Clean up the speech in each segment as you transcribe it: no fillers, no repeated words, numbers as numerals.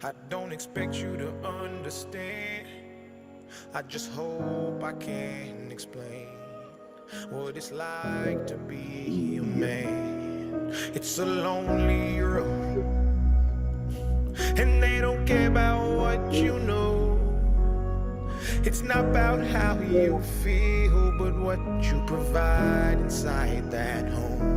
I don't expect you to understand. I just hope I can explain what it's like to be a man. It's a lonely road, and they don't care about what you know. It's not about how you feel, but what you provide inside that home.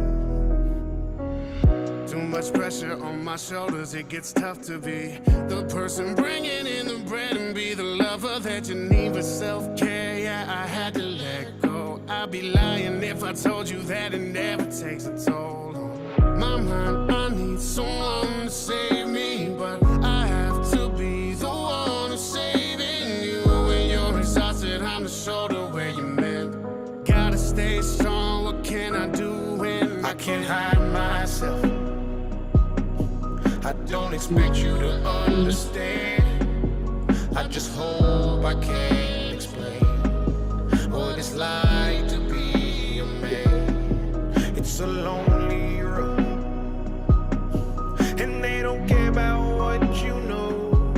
Too much pressure on my shoulders, it gets tough to be the person bringing in the bread and be the lover that you need with self-care. Yeah, I had to let go. I'd be lying if I told you that it never takes a toll on my mind. I need someone to save me, but I have to be the one who's saving you. When you're exhausted, I'm the shoulder where you mend. Gotta stay strong, what can I do when I can't hide myself? I don't expect you to understand. I just hope I can explain what it's like to be a man. It's a lonely road, and they don't care about what you know.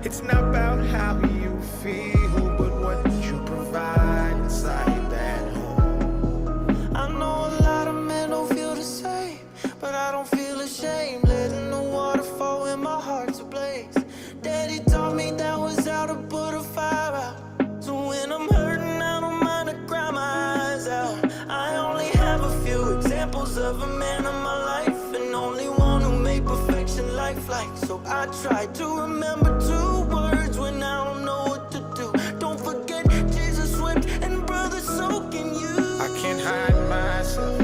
It's not about how you feel, but what you provide inside that home. I know a lot of men don't feel the same, but I don't feel ashamed. Letting the water fall when my heart's ablaze. Daddy taught me that was how to put a fire out. So when I'm hurting, I don't mind to cry my eyes out. I only have a few examples of a man in my life, and only one who made perfection lifelike. So I try to remember 2 words when I don't know what to do. Don't forget Jesus wept and brother, so can you. I can't hide myself.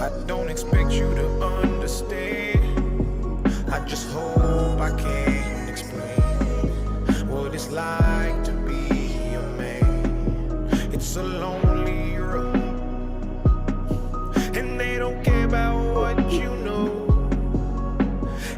I don't expect you to understand. I just hope I can explain what it's like to be a man. It's a lonely road, and they don't care about what you know.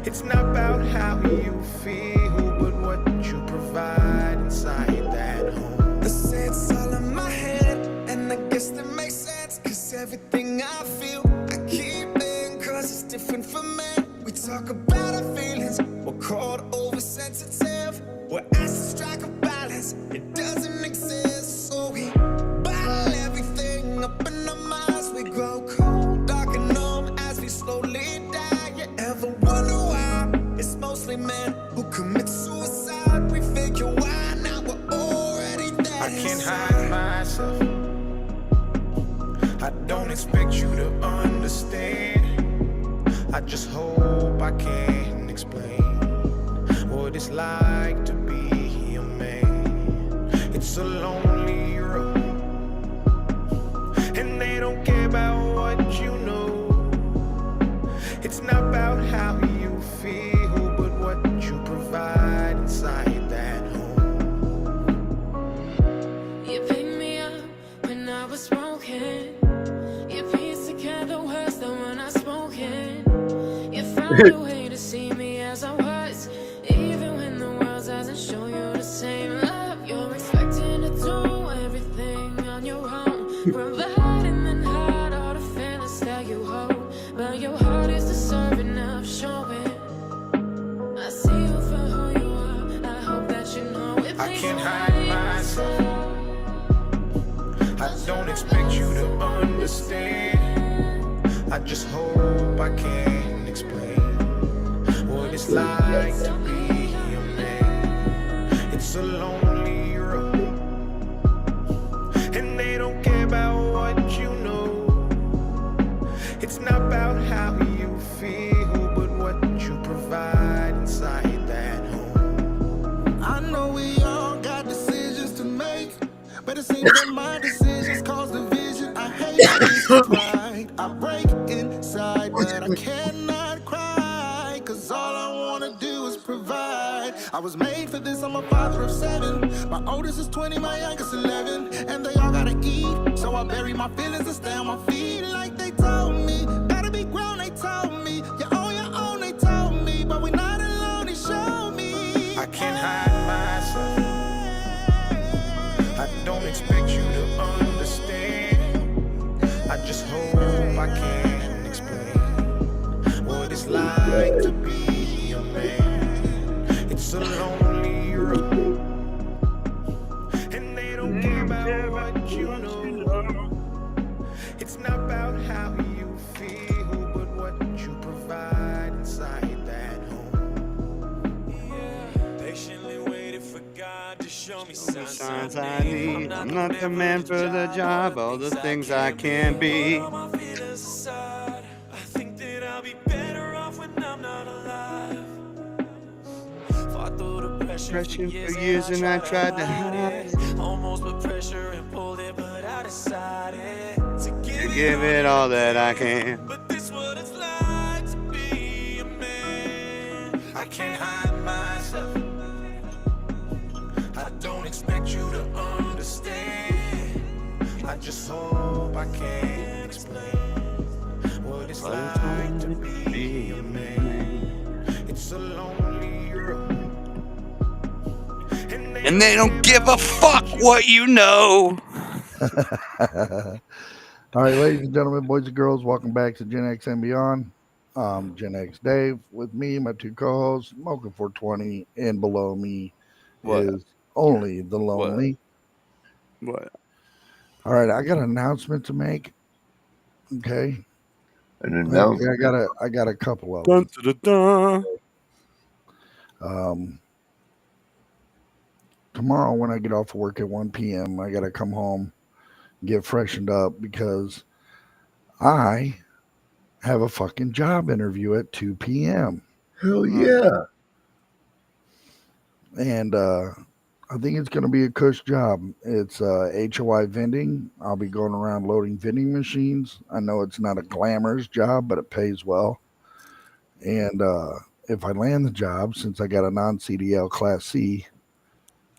It's not about how you feel, but what you provide inside that home. They say it's all in my head, and I guess that makes sense, cause everything I feel, I keep in, cause it's different for men. We talk about our feelings, we're called oversensitive. We're asked to strike a balance, it doesn't exist. So we bottle everything up in our minds. We grow cold, dark and numb as we slowly die. You ever wonder why it's mostly men who commit suicide? We figure why now we're already dead. I can't hide myself. I don't expect you to understand. I just hope I can explain what it's like to be a man. It's a lonely road, and they don't care about what you know. It's not about how you feel, but what you provide inside that home. You picked me up when I was broken. You pieced together words that were not spoken. You found a way to see me as I was, even when the world doesn't show you the same love. You're expecting to do everything on your own, providing and hide all the feelings that you hold, but your heart is deserving of showing. I see you for who you are. I hope that you know it. I can't hide myself. I don't expect you to understand. I just hope I can explain what it's like to be a man. It's a lonely road, and they don't care about what you know. It's not about how you feel, but what you provide inside that home. I know we all got decisions to make, but it seems that my decisions cause division. I hate being pride. I break inside, but I cannot cry, cause all I wanna do is provide. I was made for this, I'm a father of 7. My oldest is 20, my youngest 11, and they all gotta eat, so I bury my feelings and stay on my feet. Like they told me, gotta be grown, they told me. You're on your own, they told me, but we're not alone, they showed me. I can't hide myself. I don't expect you to understand. I just hope I can explain what it's like to be man. It's a lonely road, and they don't care about what you know. It's not about how you feel, but what you provide inside that home. Yeah, patiently waited for God to show me Signs I need. I'm not the man for the job. All the things I can be. All my feelings aside, I think that I'll be better off when I'm not alive. Fought through the pressure Pressure for years and I tried to hide it. Almost put pressure and pulled it, but I decided to Give it all that I can. But this what it's like to be a man. I can't hide myself. I don't expect you to understand. I just hope I can explain what it's like to be a man. It's a lonely road, And they don't give a fuck what you know. All right, ladies and gentlemen, boys and girls, welcome back to Gen X and Beyond. Gen X Dave with me, my two co-hosts, Smoking 420, and below me is only the lonely. What? All right, I got an announcement to make. Okay, An announcement. I got a couple of Dun, them. dun, dun. Tomorrow when I get off of work at 1 p.m., I gotta come home, get freshened up because I have a fucking job interview at 2 p.m. Hell yeah. And I think it's going to be a cush job. It's HOI vending. I'll be going around loading vending machines. I know it's not a glamorous job, but it pays well. And if I land the job, since I got a non-CDL Class C,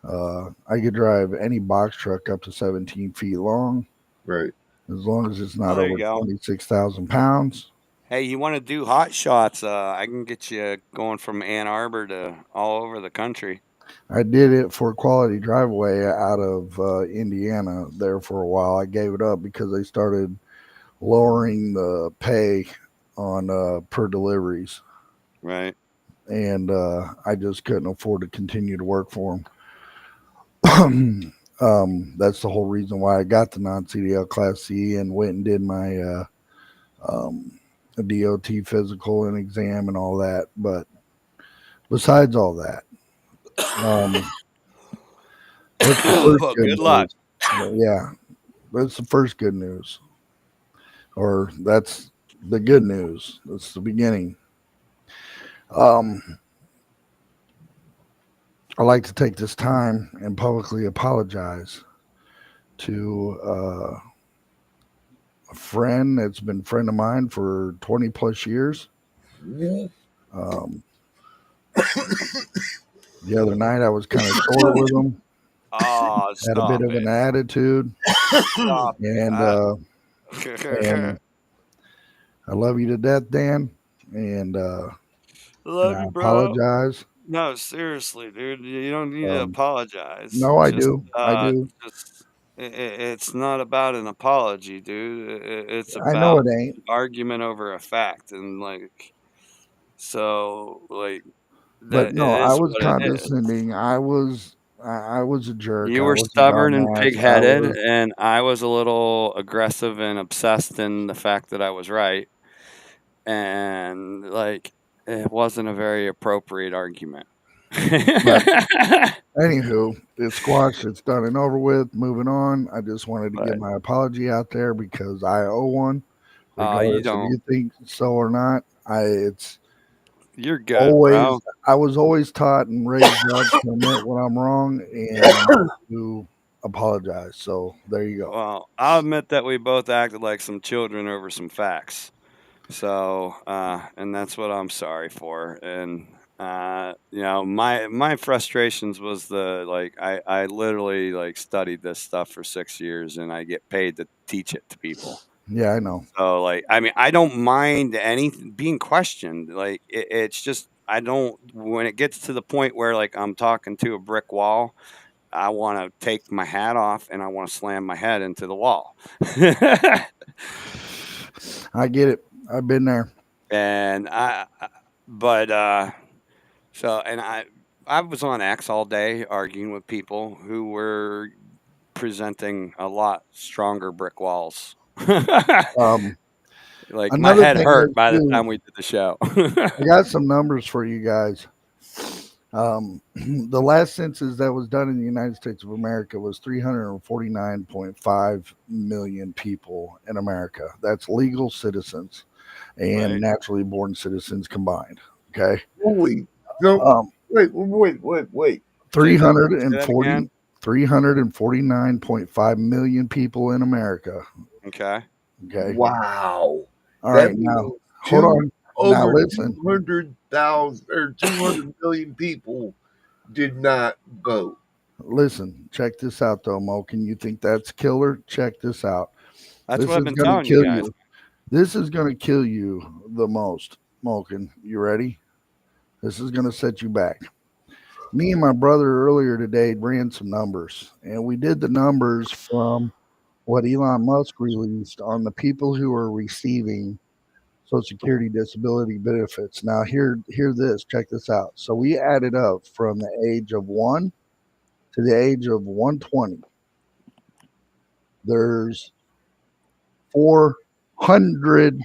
I could drive any box truck up to 17 feet long, Right. as long as it's not There you over go. 26,000 pounds. Hey, you want to do hot shots? I can get you going from Ann Arbor to all over the country. I did it for Quality Driveway out of Indiana there for a while. I gave it up because they started lowering the pay on per deliveries, Right. and I just couldn't afford to continue to work for them. That's the whole reason why I got the non-CDL Class C and went and did my DOT physical and exam and all that. But besides all that, what's the first Well, good good luck. news? Yeah, that's the first good news, or that's the good news. That's the beginning. I'd like to take this time and publicly apologize to a friend that's been a friend of mine for 20 plus years. Um, the other night I was kind of short with him, Oh, had a stop bit of an attitude, Stop and it. I love you to death, Dan, and Love I you, bro. apologize. No, seriously, dude. You don't need to apologize. No, I do. I do. It's not about an apology, dude. It's I know about it ain't. argument over a fact, and so But that no, it I is was what it is. condescending. I was a jerk. You I were was a stubborn and dumbass. pig-headed, and I was a little aggressive and obsessed in the fact that I was right, and it wasn't a very appropriate argument. Anywho, it's squashed. It's done and over with. Moving on. I just wanted to get my apology out there because I owe one, You regardless if don't. you think so or not. You're good, Always. bro. I was always taught and raised up to admit when I'm wrong and to apologize. So there you go. Well, I'll admit that we both acted like some children over some facts. So, and that's what I'm sorry for. And my frustrations was I literally studied this stuff for 6 years, and I get paid to teach it to people. Yeah, I know. So I don't mind anything being questioned. It's just I don't when it gets to the point where I'm talking to a brick wall, I want to take my hat off and I want to slam my head into the wall. I get it. I've been there. And So, and I was on X all day arguing with people who were presenting a lot stronger brick walls. Um, Like my another head thing hurt is by the too, time we did the show. I got some numbers for you guys. The last census that was done in the United States of America was 349.5 million people in America. That's legal citizens and Right. naturally born citizens combined. Okay. Wait, no, Um, wait. Say that 340, again. 349.5 million people in America. Okay. Okay. Wow. All That right. Now, means hold on. Now, over listen. 200,000 or 200 million people did not vote. Listen. Check this out, though, Mo. Can you think that's killer? Check this out. That's This what I've is been going to telling you kill guys. you. This is going to kill you the most, Moken. You ready? This is going to set you back. Me and my brother earlier today ran some numbers, and we did the numbers from what Elon Musk released on the people who are receiving Social Security disability benefits. Now, hear this. Check this out. So we added up from the age of 1 to the age of 120. There's 400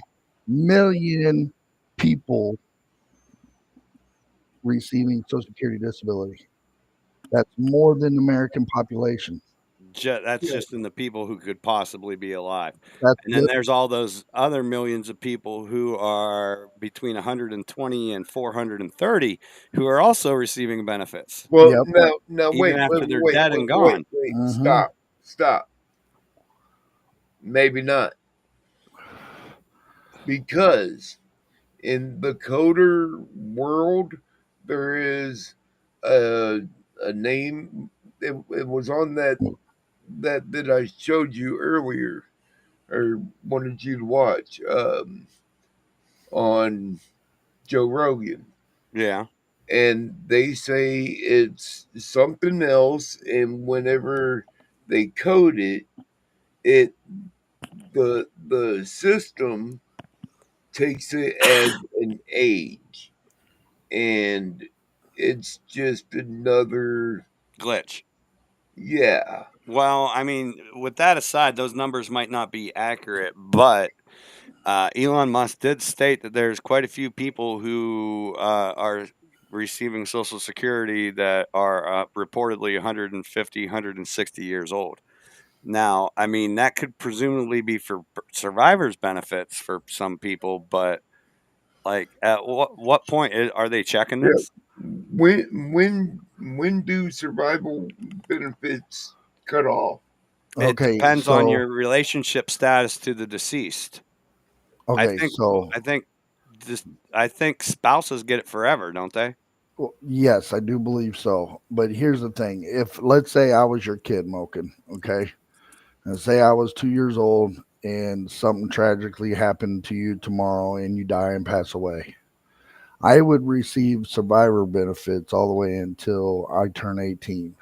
million people receiving Social Security disability. That's more than the American population. That's just in the people who could possibly be alive. That's And then there's all those other millions of people who are between 120 and 430 who are also receiving benefits, Well, Yep. now even after they're dead and gone. Mhm. Stop. Maybe not. Because in the coder world, there is a name. It was on that I showed you earlier, or wanted you to watch on Joe Rogan, Yeah. and they say it's something else. And whenever they code it, it the system takes it as an age, and it's just another Glitch. yeah. Well, I mean, with that aside, those numbers might not be accurate, but Elon Musk did state that there's quite a few people who are receiving Social Security that are reportedly 150, 160 years old. Now, I mean, that could presumably be for survivors' benefits for some people, but like, at what point are they checking Yeah. this? When do survival benefits cut off? It Okay, depends on so your relationship status to the deceased. I okay, think so I think this I think spouses get it forever, don't they? well, yes, I do believe so. But here's the thing: if let's say I was your kid, Moken, okay, and say I was 2 years old, and something tragically happened to you tomorrow, and you die and pass away, I would receive survivor benefits all the way until I turn 18.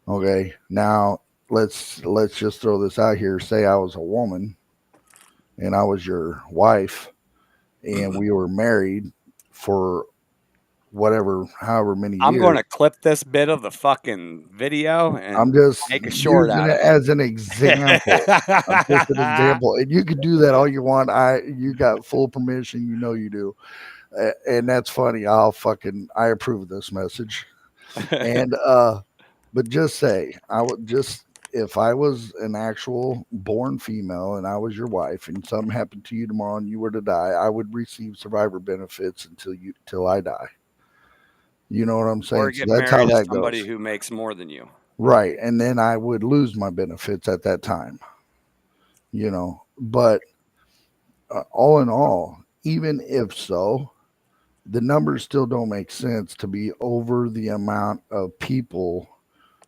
Okay, now let's just throw this out here. Say I was a woman, and I was your wife, and we were married for whatever, however many I'm years. going to clip this bit of the fucking video and I'm just make a short using out it of as an example. I'm just an it. example, and you can do that all you want. You got full permission. You know you do, and that's funny. I approve of this message, and but just say I would just if I was an actual born female and I was your wife, and something happened to you tomorrow and you were to die, I would receive survivor benefits till I die. You know what I'm Or saying? So get that's how married to that somebody goes. who makes more than you. Right. And then I would lose my benefits at that time, But all in all, even if so, the numbers still don't make sense to be over the amount of people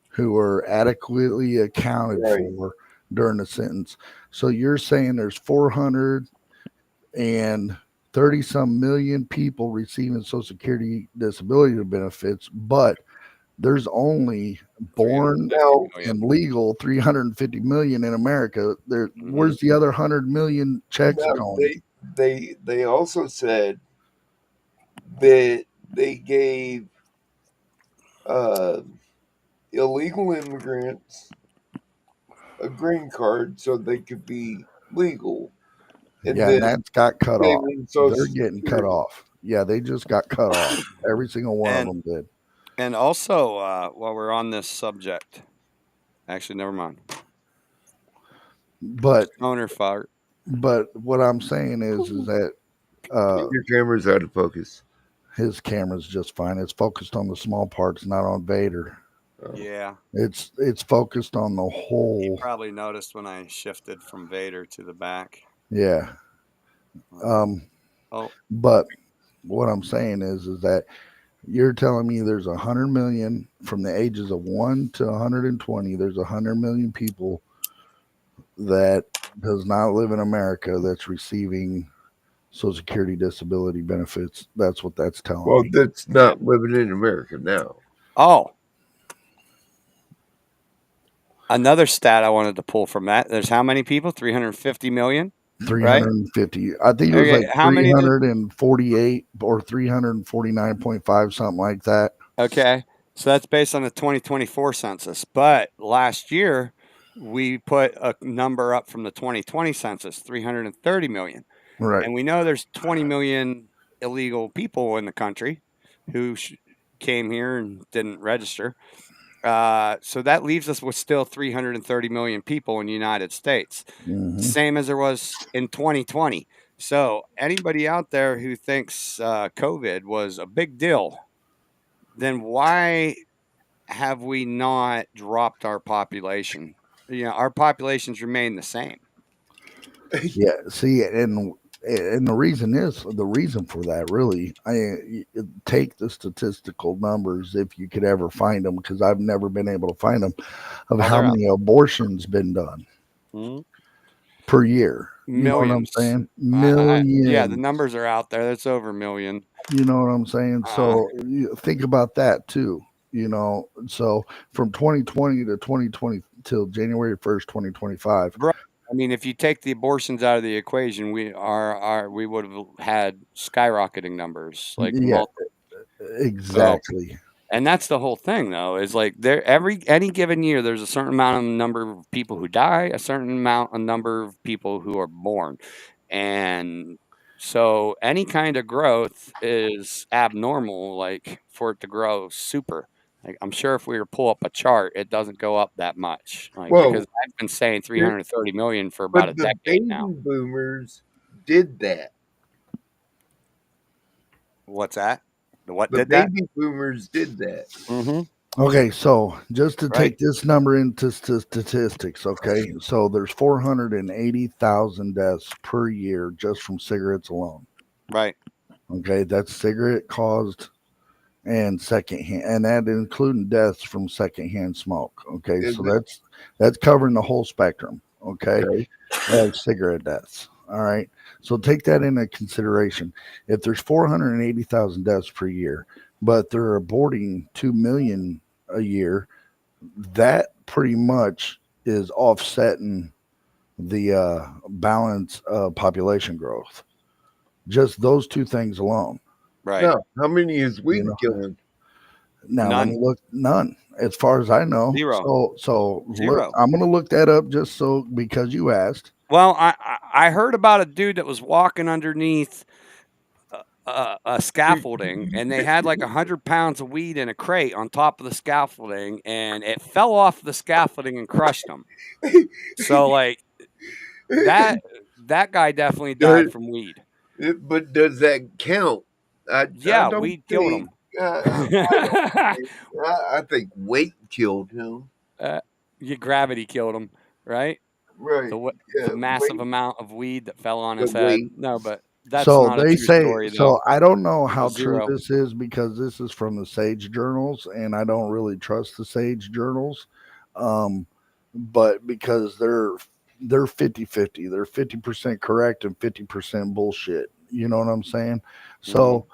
who are adequately accounted Right. for during the sentence. So you're saying there's 430 some million people receiving Social Security disability benefits, but there's only born 350 million. and legal 350 million in America. Mhm. Where's the other 100 million checks Now, going? they also said that they gave illegal immigrants a green card so they could be legal, and Yeah, and then that's got cut gave off. them Social They're getting cut Security. off. Yeah, they just got cut off. Every single one of And them did. and also while we're on this subject, actually, never mind. But Owner fart. what I'm saying is that Your camera's out of focus. his camera's just fine. It's focused on the small parts, not on Vader. Yeah, It's focused on the you whole. probably noticed when I shifted from Vader to the back. Yeah. Oh, But what I'm saying is that you're telling me there's 100 million from the ages of 1 to 120. There's 100 million people that does not live in America that's receiving Social Security disability benefits. That's what that's telling Well, me. that's not living in America now. oh. Another stat I wanted to pull from that. There's how many people? 350 million. 350. I think it was Okay, like how many did- 348 or 349.5, something like that. Okay, so that's based on the 2024 census. But last year, we put a number up from the 2020 census, 330 million. Right. And we know there's 20 million illegal people in the country who came here and didn't register. So that leaves us with still 330 million people in the United States, same as there was in 2020. So anybody out there who thinks COVID was a big deal, then why have we not dropped our population? You know, our populations remain the same. Yeah. See, and the reason for that really, take the statistical numbers if you could ever find them, because I've never been able to find them, of how they're out. many abortions been done per year. You know what I'm Millions. saying? Millions. Yeah, the numbers are out there. That's over a million. You know what I'm saying? So think about that too. You know, so from 2020 to 2020 till January 1st, 2025. Right. I mean, if you take the abortions out of the equation, we would have had skyrocketing numbers, like Yeah, exactly. and that's the whole thing, though, is like any given year, there's a certain amount of number of people who die, a certain amount of number of people who are born, and so any kind of growth is abnormal, like for it to grow super. Like, I'm sure if we were to pull up a chart, it doesn't go up that much. Like, Well, because I've been saying 330 million for about a but the decade baby now. boomers did that. What's that? What The did that? baby boomers did that. Mm-hmm. Okay, so just to Right. take this number into statistics, okay, so there's 480,000 deaths per year just from cigarettes alone. Right. Okay, that's cigarette caused and secondhand, and that including deaths from secondhand smoke. Okay, Is so it? that's covering the whole spectrum. Okay, Okay. of cigarette deaths. All right, so take that into consideration. If there's 480,000 deaths per year, but they're aborting 2 million a year, that pretty much is offsetting the balance of population growth. Just those two things alone. Right. Now, how many is weed You know. killing? Now let None. me look. None, as far as I know. Zero. So Zero. look, I'm gonna look that up just so because you asked. Well, I heard about a dude that was walking underneath a scaffolding, and they had like 100 pounds of weed in a crate on top of the scaffolding, and it fell off the scaffolding and crushed him. So like that guy definitely died from weed. But does that count? Yeah, I don't weed killed think- him. I think weight killed him. Gravity killed him, right? Right. The massive amount of weed that fell on his The head. weight. No, but that's So not a they true say. story, So though. I don't know how true Zero. this is because this is from the Sage Journals, and I don't really trust the Sage Journals. But because they're 50-50, they're 50% correct and 50% bullshit. You know what I'm saying? So,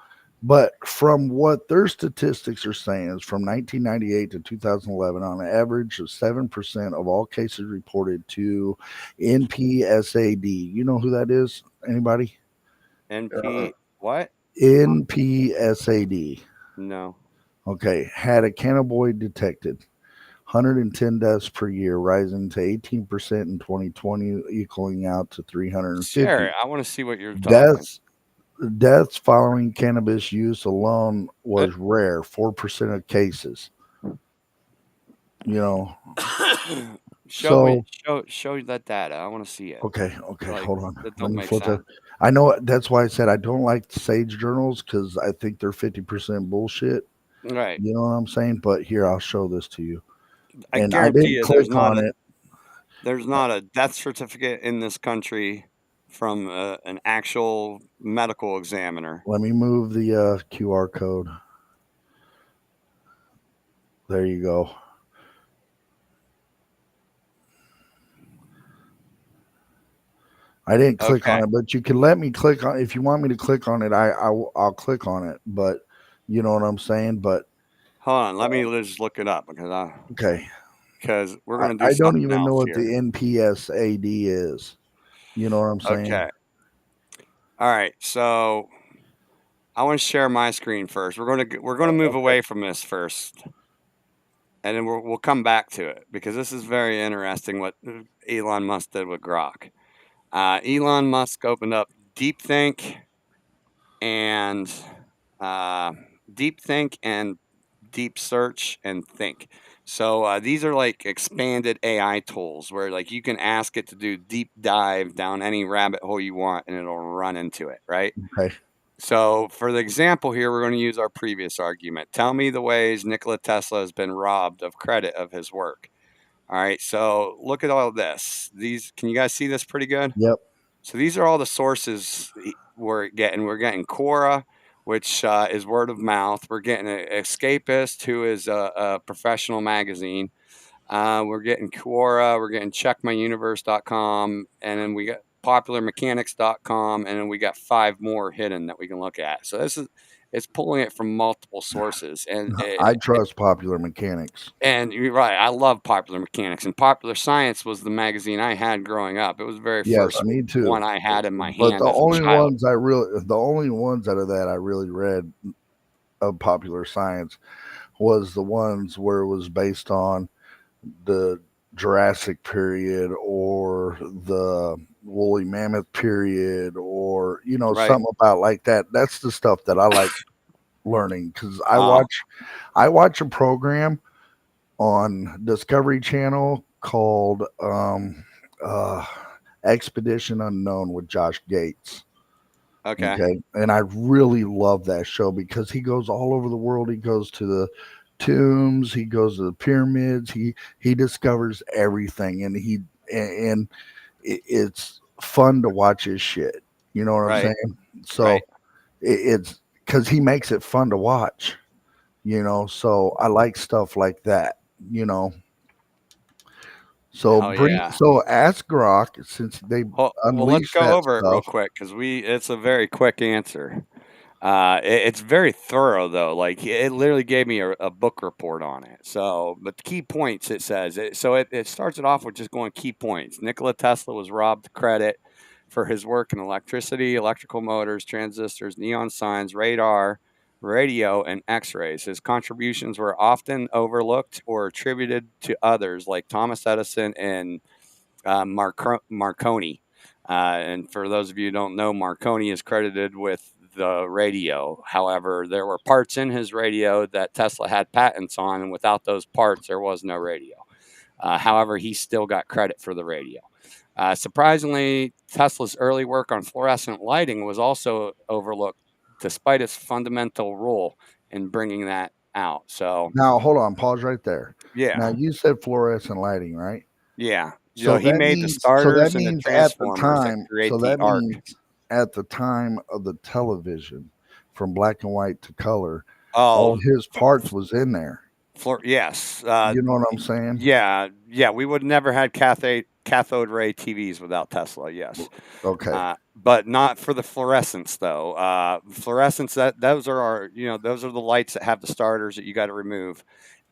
but from what their statistics are saying is from 1998 to 2011, on an average of 7% of all cases reported to NPSAD. You know who that is? Anybody? NP what? NPSAD. No. Okay, had a cannabinoid detected. 110 deaths per year, rising to 18% in 2020, equaling out to 350. Share it. I want to see what you're talking. Deaths deaths following cannabis use alone Uh, was rare, 4% of cases. You know, show me. so Show that data. I want to see it. okay, Like hold on. that Let don't me make flip that. sense. I know that's why I said I don't like Sage journals because I think they're 50% bullshit. Right. You know what I'm saying? But here, I'll show this to you. I And I guarantee didn't you, click on it. there's not a death certificate in this country from an actual medical examiner. Let me move the QR code. There you go. I didn't click on Okay. it, but you can let me click on. If you want me to click on it, I'll click on it. But you know what I'm saying. But Hold on. Let me just look it up okay, because we're gonna do I don't something even know else what here. the NPSAD is. You know what I'm saying? Okay. All right. So I want to share my screen first. We're gonna move Okay. away from this first, and then we'll come back to it because this is very interesting. What Elon Musk did with Grok. Elon Musk opened up DeepThink and uh, DeepThink and Deep Search and Think. So these are like expanded AI tools where like you can ask it to do deep dive down any rabbit hole you want and it'll run into it, right? Okay. So for the example here, we're going to use our previous argument. Tell me the ways Nikola Tesla has been robbed of credit of his work. All right, so look at all this. These, can you guys see this pretty good? Yep. So these are all the sources we're getting. We're getting Quora, which is word of mouth. We're getting Escapist, who is a professional magazine. We're getting Quora. We're getting CheckMyUniverse.com, and then we got PopularMechanics.com, and then we got 5 more hidden that we can look at. So this is it's pulling it from multiple sources, I trust Popular Mechanics. and you're right. I love Popular Mechanics, and Popular Science was the magazine I had growing up. It was the very Yes, first me too. one I had in my But hand as a child. the only ones out of that I really read of Popular Science was the ones where it was based on the Jurassic period or the woolly mammoth period or Right. something about like that. That's the stuff that I like learning because Oh, I watch a program on Discovery Channel called uh, Expedition Unknown with Josh Gates. okay. Okay. And I really love that show because he goes all over the world. He goes to the tombs, he goes to the pyramids, he discovers everything and it's fun to watch his shit. You know what I'm Right. saying? Right. So it's because he makes it fun to watch, so I like stuff like that, you know. Hell yeah. So ask Grok since they Well, let's unleashed go that over it real stuff. quick because it's a very quick answer. It's very thorough though. Like it literally gave me a book report on it. So, but the key points it says it starts it off with just going key points. Nikola Tesla was robbed credit for his work in electricity, electrical motors, transistors, neon signs, radar, radio, and X-rays. His contributions were often overlooked or attributed to others like Thomas Edison and Marconi. And for those of you who don't know, Marconi is credited with the radio. However, there were parts in his radio that Tesla had patents on, and without those parts, there was no radio. However, he still got credit for the radio. Surprisingly, Tesla's early work on fluorescent lighting was also overlooked, despite its fundamental role in bringing that out. So, Now hold on, pause right there. Now yeah, you said fluorescent lighting, right? yeah. He made the So that starters and the means transformers that create the arc. at the time of the television, from black and white to color, all Oh, his parts was in there. yes. You know what I'm saying? Yeah. We would never had cathode ray TVs without Tesla. Yes, Okay. but not for the fluorescents though. Fluorescents those are those are the lights that have the starters that you got to remove.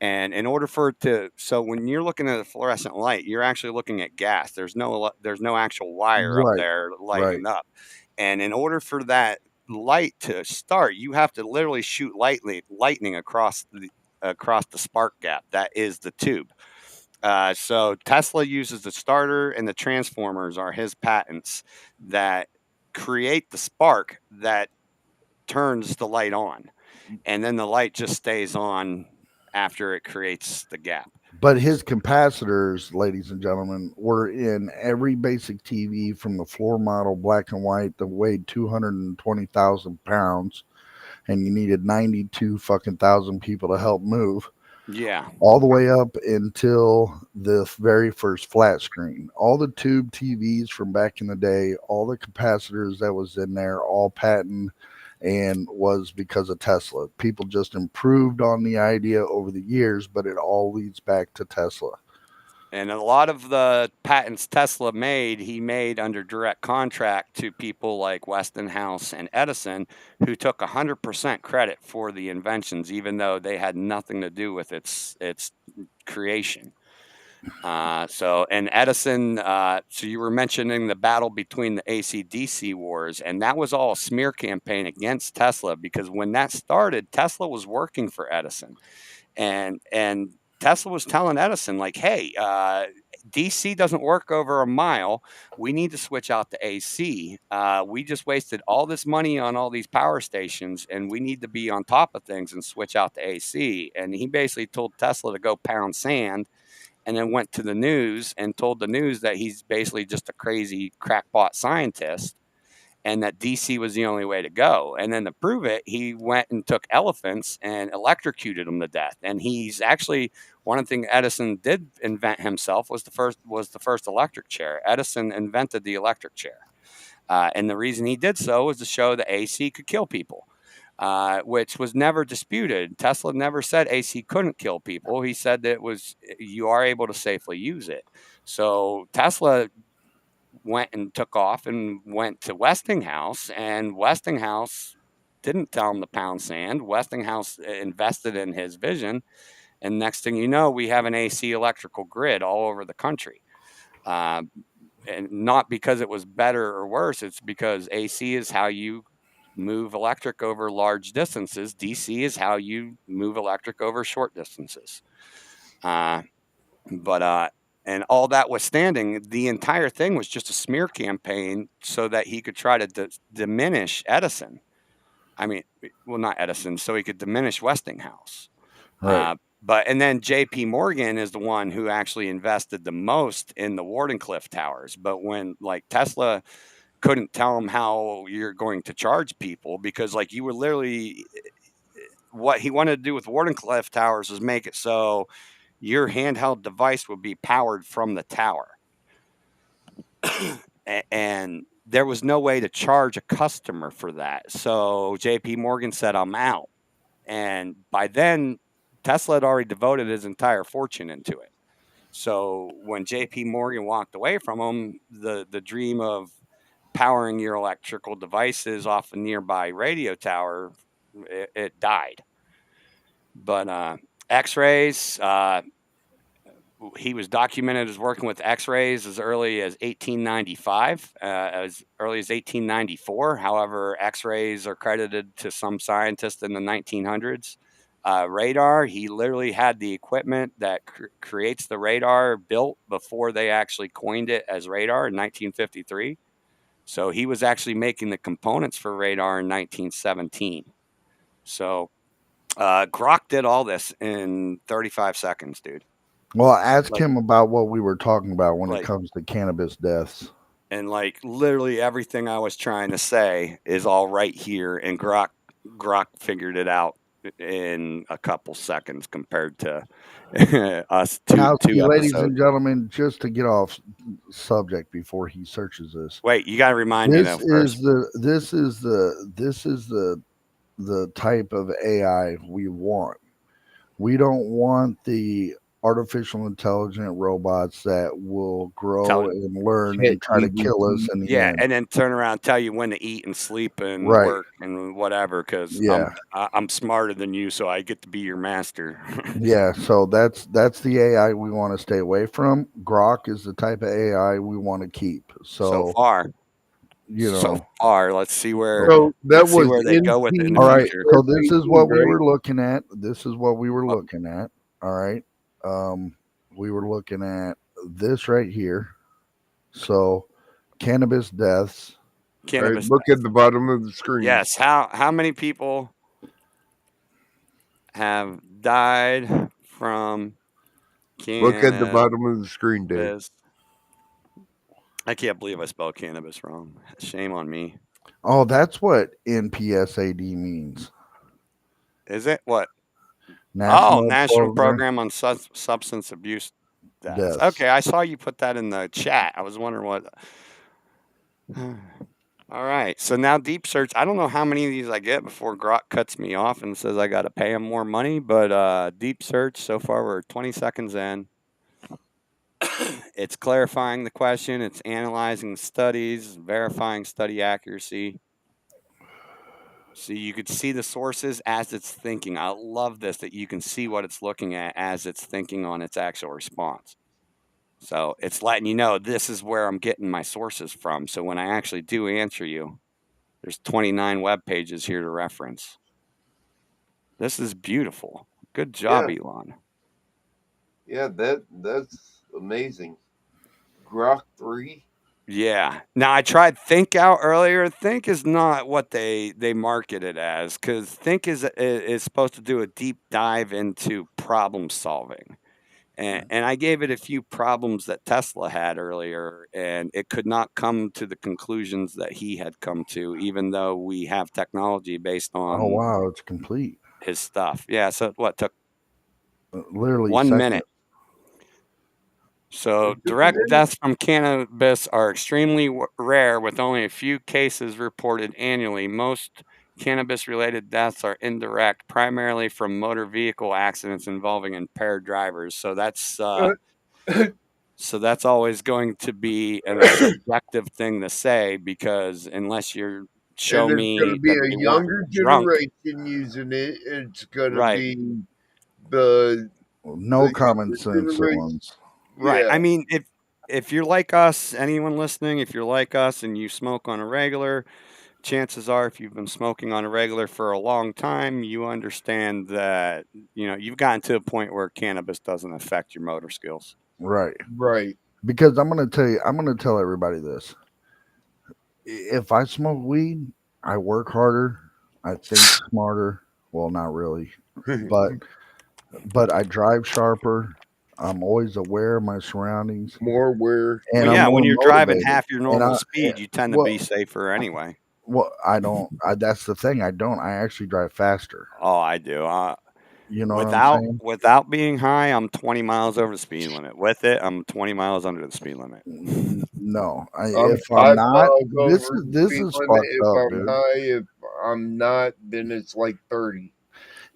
And in order for it to, so when you're looking at a fluorescent light, you're actually looking at gas. There's no actual wire up Right. there lighting Right. it up. And in order for that light to start, you have to literally shoot lightning across the spark gap. That is the tube. So Tesla uses the starter, and the transformers are his patents that create the spark that turns the light on, and then the light just stays on after it creates the gap. But his capacitors, ladies and gentlemen, were in every basic TV from the floor model black and white that weighed 220,000 pounds, and you needed 92 fucking thousand people to help move, Yeah. all the way up until the very first flat screen. All the tube TVs from back in the day, all the capacitors that was in there, all patent, and was because of Tesla. People just improved on the idea over the years, but it all leads back to Tesla. And a lot of the patents Tesla made, he made under direct contract to people like Westinghouse and Edison, who took 100% credit for the inventions, even though they had nothing to do with its creation. And Edison, so you were mentioning the battle between the AC/DC wars, and that was all a smear campaign against Tesla, because when that started, Tesla was working for Edison, and Tesla was telling Edison, like, hey, DC doesn't work over a mile. We need to switch out to AC. We just wasted all this money on all these power stations, and we need to be on top of things and switch out to AC. And he basically told Tesla to go pound sand, and then went to the news and told the news that he's basically just a crazy crackpot scientist, and that DC was the only way to go. And then to prove it, he went and took elephants and electrocuted them to death. And he's actually, one of the things Edison did invent himself was the first electric chair. Edison invented the electric chair. And the reason he did so was to show that AC could kill people, which was never disputed. Tesla never said AC couldn't kill people. He said that you are able to safely use it. So Tesla went and took off and went to Westinghouse, and Westinghouse didn't tell him to pound sand. Westinghouse invested in his vision, and next thing you know, we have an AC electrical grid all over the country. And not because it was better or worse, it's because AC is how you move electric over large distances. DC is how you move electric over short distances. And all that withstanding, the entire thing was just a smear campaign so that he could try to diminish Edison. I mean, well, not Edison, so he could diminish Westinghouse. Right. And then J.P. Morgan is the one who actually invested the most in the Wardenclyffe towers. But when, like, Tesla couldn't tell him how you're going to charge people, because, like, you were literally, what he wanted to do with Wardenclyffe towers was make it so your handheld device would be powered from the tower. And there was no way to charge a customer for that. So JP Morgan said, I'm out. And by then, Tesla had already devoted his entire fortune into it. So when JP Morgan walked away from him, the dream of powering your electrical devices off a nearby radio tower, it died. But X-rays, he was documented as working with X-rays as early as 1895, as early as 1894. However, X-rays are credited to some scientist in the 1900s. Radar, he literally had the equipment that creates the radar built before they actually coined it as radar in 1953. So he was actually making the components for radar in 1917. So Grok did all this in 35 seconds, dude. Well, ask him about what we were talking about when like- it comes to cannabis deaths. And like literally everything I was trying to say is all right here, and Grok figured it out in a couple seconds compared to us Now, two ladies episodes. and gentlemen, just to get off subject before he searches this. Wait, you got to remind me though first. This is the type of AI we want. We don't want the artificial intelligent robots that will grow and learn and try to kill us in the end. And then turn around and tell you when to eat and sleep and Right. work and whatever, because I'm smarter than you, so I get to be your master. Yeah, so that's the AI we want to stay away from. Grok is the type of AI we want to keep. So far. you so know. far. Let's see where So that let's see was where they go with it in the All right. future. So this is what we right? were looking at. This is what we were looking at. All right. We were looking at this right here. So cannabis deaths. All right, Cannabis. look at the bottom of the screen. Yes. How many people have died from Look at the cannabis? bottom of the screen, Dave. I can't believe I spelled cannabis wrong. Shame on me. Oh, that's what NPSAD means. Is it what? National National Program on Substance Abuse Deaths. Deaths. Okay, I saw you put that in the chat. I was wondering what. All right, so now deep search. I don't know how many of these I get before Grok cuts me off and says I got to pay him more money. But deep search so far we're 20 seconds in. It's clarifying the question. It's analyzing studies, verifying study accuracy. So you could see the sources as it's thinking. I love this that you can see what it's looking at as it's thinking on its actual response. So it's letting you know this is where I'm getting my sources from. So when I actually do answer you, there's 29 web pages here to reference. This is beautiful. Good job, Elon. Yeah, that's amazing. Grok 3. Yeah. Now I tried Think Out earlier. Think is not what they market it as, because Think is supposed to do a deep dive into problem solving. And I gave it a few problems that Tesla had earlier, and it could not come to the conclusions that he had come to, even though we have technology based on Oh wow, it's complete. his stuff. Yeah. So what took Literally 1 seconds. minute. So direct deaths from cannabis are extremely rare, with only a few cases reported annually. Most cannabis-related deaths are indirect, primarily from motor vehicle accidents involving impaired drivers. So that's always going to be a subjective thing to say, because unless you're show and there's me going to be that a they weren't younger drunk, generation using it. It's going to right? be the No the common younger sense generation. ones. Right. Yeah. I mean, if you're like us, anyone listening, if you're like us and you smoke on a regular, chances are, if you've been smoking on a regular for a long time, you understand that, you've gotten to a point where cannabis doesn't affect your motor skills. Right. Right. Because I'm going to tell everybody this. If I smoke weed, I work harder, I think smarter. Well, not really, but I drive sharper. I'm always aware of my surroundings, More aware. and Well, I'm yeah, more when you're driving motivated. half your And normal speed, you tend to well, be safer anyway. well, I don't. That's the thing. I don't. I actually drive faster. Oh, I do. You know what I'm saying? Without being high, I'm 20 miles over the speed limit. With it, I'm 20 miles under the speed limit. No, I'm if 5 I'm not, miles over this the speed is limit fucked if up, I'm dude. high. If I'm not, then it's like 30.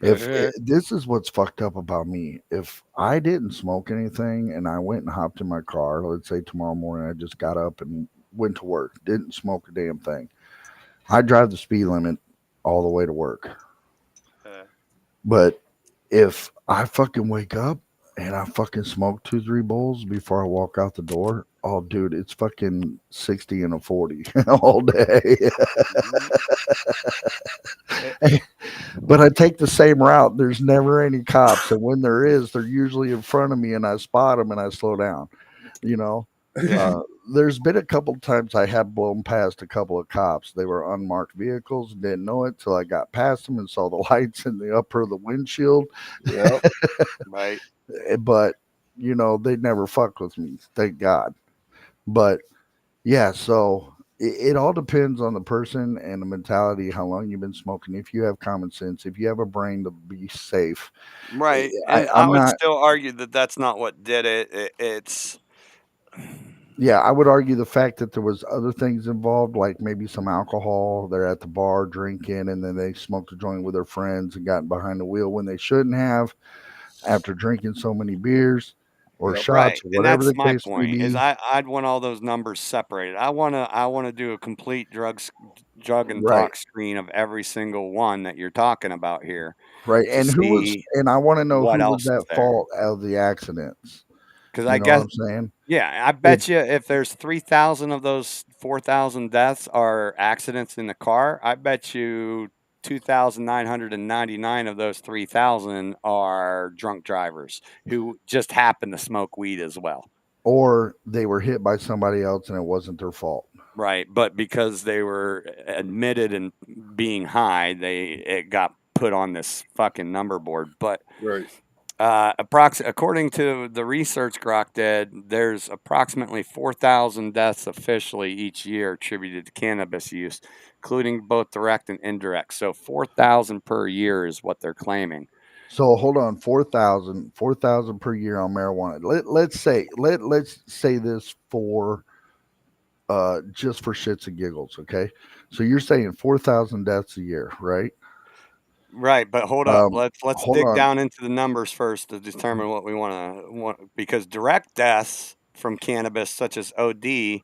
This is what's fucked up about me. If I didn't smoke anything and I went and hopped in my car, let's say tomorrow morning, I just got up and went to work, didn't smoke a damn thing, I drive the speed limit all the way to work. But if I fucking wake up and I fucking smoke 2-3 bowls before I walk out the door, oh dude, it's fucking 60 and a 40 all day. But I take the same route. There's never any cops, and when there is, they're usually in front of me, and I spot them and I slow down. You know, there's been a couple times I have blown past a couple of cops. They were unmarked vehicles, didn't know it till I got past them and saw the lights in the upper of the windshield. Yeah, right. But they never fucked with me, thank God. But yeah, so it all depends on the person and the mentality, how long you've been smoking. If you have common sense, if you have a brain to be safe, right. And I would still argue that that's not what did it. It's yeah, I would argue the fact that there was other things involved, like maybe some alcohol. They're at the bar drinking, and then they smoked a joint with their friends and gotten behind the wheel when they shouldn't have, after drinking so many beers or shots, right. or whatever And that's the my case may point. be. Is I'd want all those numbers separated. I wanna do a complete drug and Right. talk screen of every single one that you're talking about here. Right. to And who was, see and I want to know what who else was is at there. fault of the accidents. Because You I know what guess, I'm saying? yeah, I It, bet you if there's 3,000 of those 4,000 deaths are accidents in the car, I bet you 2,999 of those 3,000 are drunk drivers who just happen to smoke weed as well. or they were hit by somebody else and it wasn't their fault. Right, but because they were admitted in being high, it got put on this fucking number board. But Right. according to the research Grok did, there's approximately 4,000 deaths officially each year attributed to cannabis use, including both direct and indirect. So 4,000 per year is what they're claiming. So hold on, 4,000 per year on marijuana. Let's say this for just for shits and giggles, okay? So you're saying 4,000 deaths a year, right? Right, but hold up. Um, Let's hold dig on. down into the numbers first to determine what we want because direct deaths from cannabis such as OD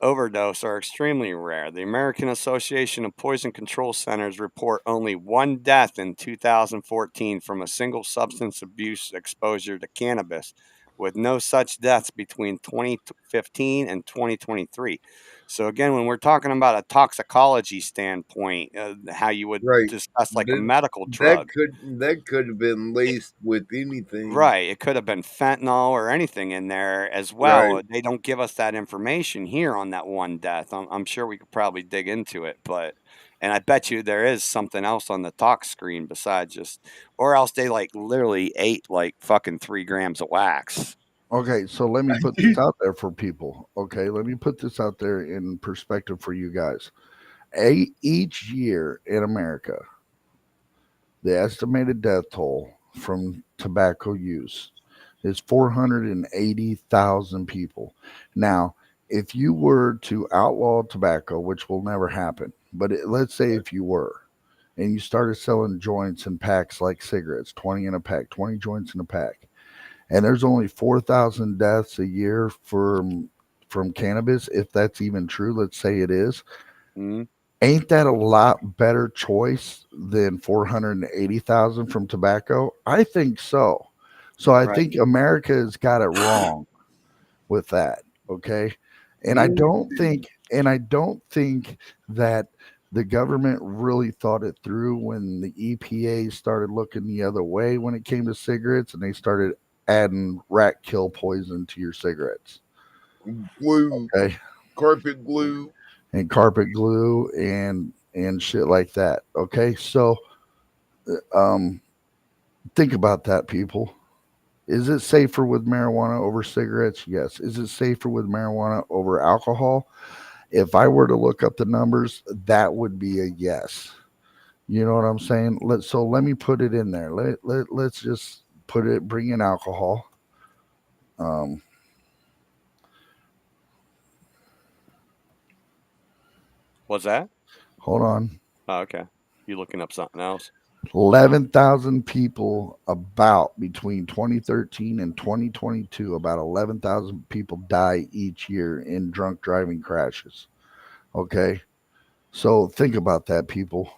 overdose are extremely rare. The American Association of Poison Control Centers report only one death in 2014 from a single substance abuse exposure to cannabis, with no such deaths between 2015 and 2023. So again, when we're talking about a toxicology standpoint, how you would Right. discuss like a Th- medical drug. that could have been laced with anything. Right. It could have been fentanyl or anything in there as Right. well. They don't give us that information here on that one death. I'm sure we could probably dig into it, and I bet you there is something else on the talk screen besides just, or else they like literally ate like fucking 3 grams of wax. Okay, so let me put this out there for people. Okay, let me put this out there in perspective for you guys. Each year in America, the estimated death toll from tobacco use is 480,000 people. Now, if you were to outlaw tobacco, which will never happen, but let's say if you were, and you started selling joints in packs like cigarettes, 20 in a pack, 20 joints in a pack, and there's only 4,000 deaths a year from cannabis, if that's even true, let's say it is, Mhm. ain't that a lot better choice than 480,000 from tobacco? I think so. So I Right. think America has got it wrong with that, okay? And I don't think that the government really thought it through when the EPA started looking the other way when it came to cigarettes and they started adding rat kill poison to your cigarettes. Glue, Okay. carpet glue. And carpet glue and shit like that. Okay. So um think about that, people. Is it safer with marijuana over cigarettes? Yes. Is it safer with marijuana over alcohol? If I were to look up the numbers, that would be a yes. You know what I'm saying? Let me put it in there. Let's just bring in alcohol. Um, What's that? hold on. Oh, okay. You looking up something else? 11,000 people about between 2013 and 2022. About 11,000 people die each year in drunk driving crashes. Okay. So think about that, people.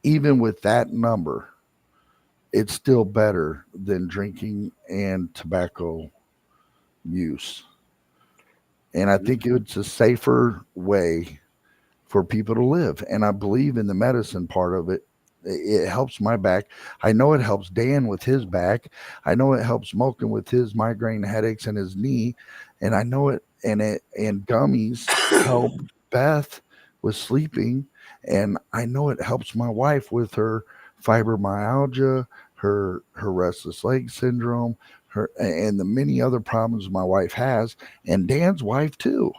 Even with that number, it's still better than drinking and tobacco use. And I think it's a safer way for people to live. And I believe in the medicine part of it. It helps my back. I know it helps Dan with his back. I know it helps Moken with his migraine headaches and his knee. And I know and gummies help Beth with sleeping. And I know it helps my wife with her fibromyalgia, her restless leg syndrome, her and the many other problems my wife has, and Dan's wife too.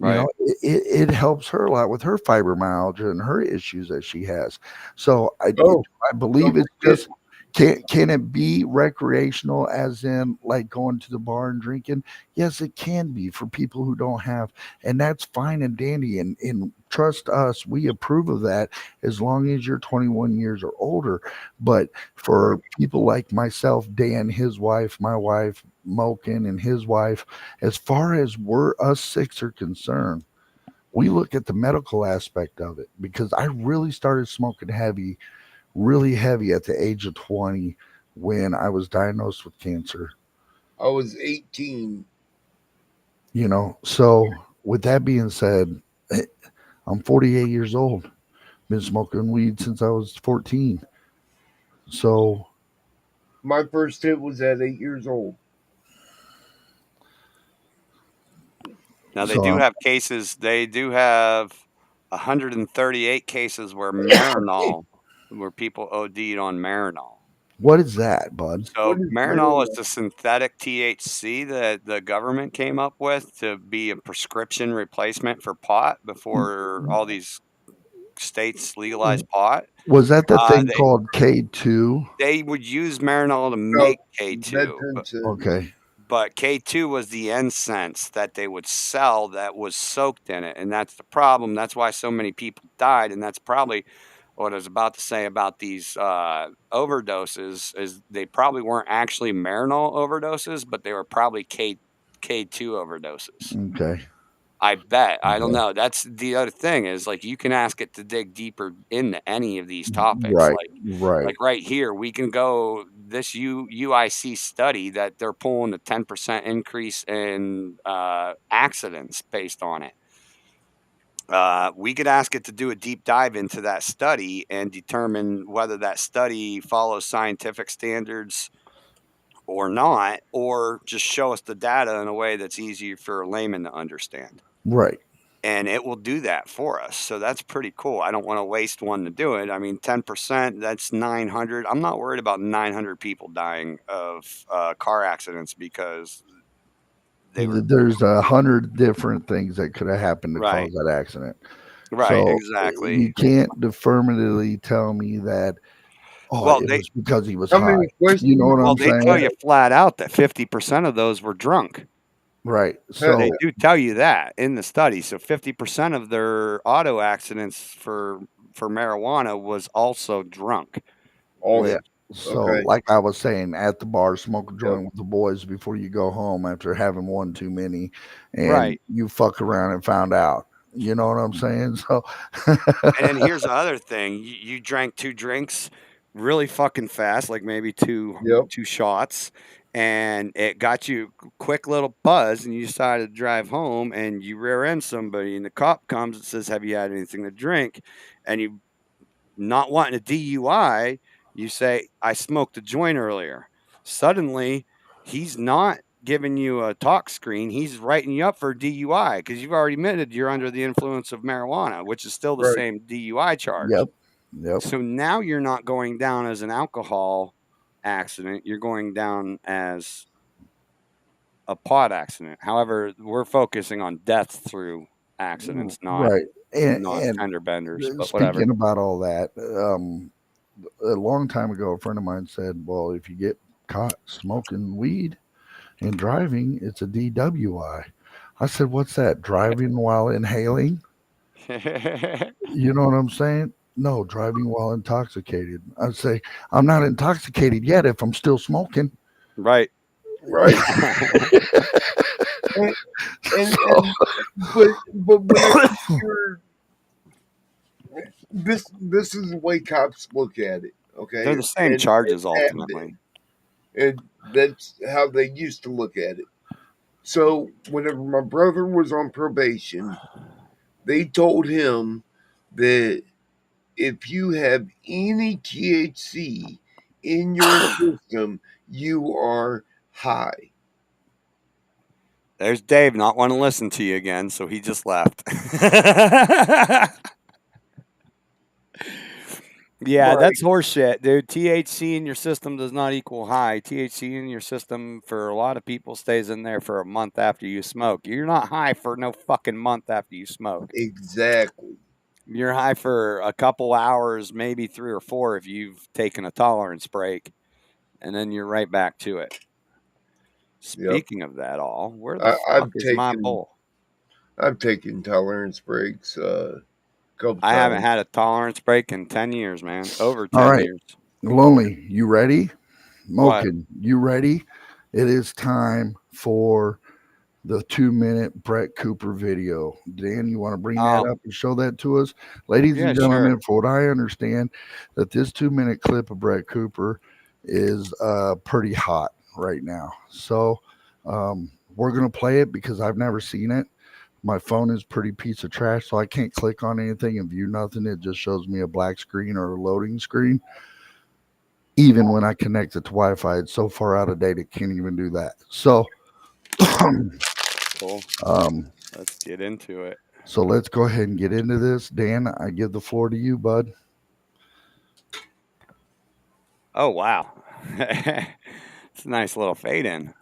You Right. know, it helps her a lot with her fibromyalgia and her issues that she has. So Oh, I believe don't it's forget. just can it be recreational as in like going to the bar and drinking? Yes, it can be for people who don't have, and that's fine and dandy. And trust us, we approve of that as long as you're 21 years or older. But for people like myself, Dan, his wife, my wife, Moken, and his wife, as far as us six are concerned, we look at the medical aspect of it because I really started smoking really heavy at the age of 20 when I was diagnosed with cancer. I was 18. You know, so with that being said, I'm 48 years old. Been smoking weed since I was 14. So My first hit was at 8 years old. Now they so do I'm, have cases. They do have 138 cases where Marinol, where people OD'd on Marinol. what is that, bud? So What is Marinol is marijuana? the synthetic THC that the government came up with to be a prescription replacement for pot before all these states legalized pot. Was that the thing They called K2? they would use Marinol to No, make K2, that's but insane. Okay. K2 was the incense that they would sell that was soaked in it, and that's the problem. That's why so many people died, and that's probably what I was about to say about these overdoses. Is they probably weren't actually Marinol overdoses, but they were probably K2 overdoses. Okay. I bet. I don't Okay. know. That's the other thing is like you can ask it to dig deeper into any of these topics. Right. Right. Like right here, we can go this UIC study that they're pulling a 10% increase in accidents based on it. We could ask it to do a deep dive into that study and determine whether that study follows scientific standards or not, or just show us the data in a way that's easier for a layman to understand. Right. And it will do that for us. So that's pretty cool. I don't want to waste one to do it. I mean, 10%, that's 900. I'm not worried about 900 people dying of car accidents because they were There's 100 different things that could have happened to right. cause that accident. Right, So exactly. you can't affirmatively tell me that, oh, Well, it they was because he was How high. many questions? You know what well I'm they saying? tell you flat out that 50% of those were drunk. Right. So They do tell you that in the study. So 50% of their auto accidents for marijuana was also drunk. All yeah. So Okay. like I was saying, at the bar, smoke a Yep. joint with the boys before you go home after having one too many, and Right. you fuck around and found out. You know what I'm saying? So And then here's the other thing: you drank 2 drinks really fucking fast, like maybe Yep. 2 shots, and it got you a quick little buzz, and you decided to drive home, and you rear end somebody, and the cop comes and says, "Have you had anything to drink?" And you, not wanting a DUI, you say, "I smoked a joint earlier." Suddenly, he's not giving you a talk screen. He's writing you up for DUI because you've already admitted you're under the influence of marijuana, which is still the Right. same DUI charge. yep. Yep. So now you're not going down as an alcohol accident. You're going down as a pot accident. However, we're focusing on deaths through accidents, not Right. And fender benders, but whatever. speaking about all that, a long time ago, a friend of mine said, "Well, if you get caught smoking weed and driving, it's a DWI." I said, "What's that? Driving while inhaling?" You know what I'm saying? No, driving while intoxicated. I say, I'm not intoxicated yet if I'm still smoking. Right. Right. and, but when I hear, this is the way cops look at it. Okay. They're the same And charges have been. ultimately. And that's how they used to look at it. So whenever my brother was on probation, they told him that if you have any THC in your system, you are high. There's Dave not want to listen to you again, so he just left. Yeah, Right. that's horseshit, dude. THC in your system does not equal high. THC in your system for a lot of people stays in there for a month after you smoke. You're not high for no fucking month after you smoke. Exactly. You're high for a couple hours, maybe 3 or 4 if you've taken a tolerance break, and then you're right back to it. Yep. Speaking of that all, where the I've fuck is my taken bowl? I've taken tolerance breaks couple I haven't times. had a tolerance break in 10 years, man. Over 10 All right. years. Lonely, you ready? What? Moken, you ready? It is time for the 2-minute Brett Cooper video. Dan, you want to bring that Oh. up and show that to us? Ladies Yeah, and gentlemen, sure. for what I understand, that this 2-minute clip of Brett Cooper is pretty hot right now. So We're gonna play it because I've never seen it. My phone is pretty piece of trash, so I can't click on anything and view nothing. It just shows me a black screen or a loading screen. Even when I connect it to Wi-Fi, it's so far out of date it can't even do that. So, Cool. Let's get into it. so let's go ahead and get into this. Dan, I give the floor to you, bud. Oh wow, it's a nice little fade in.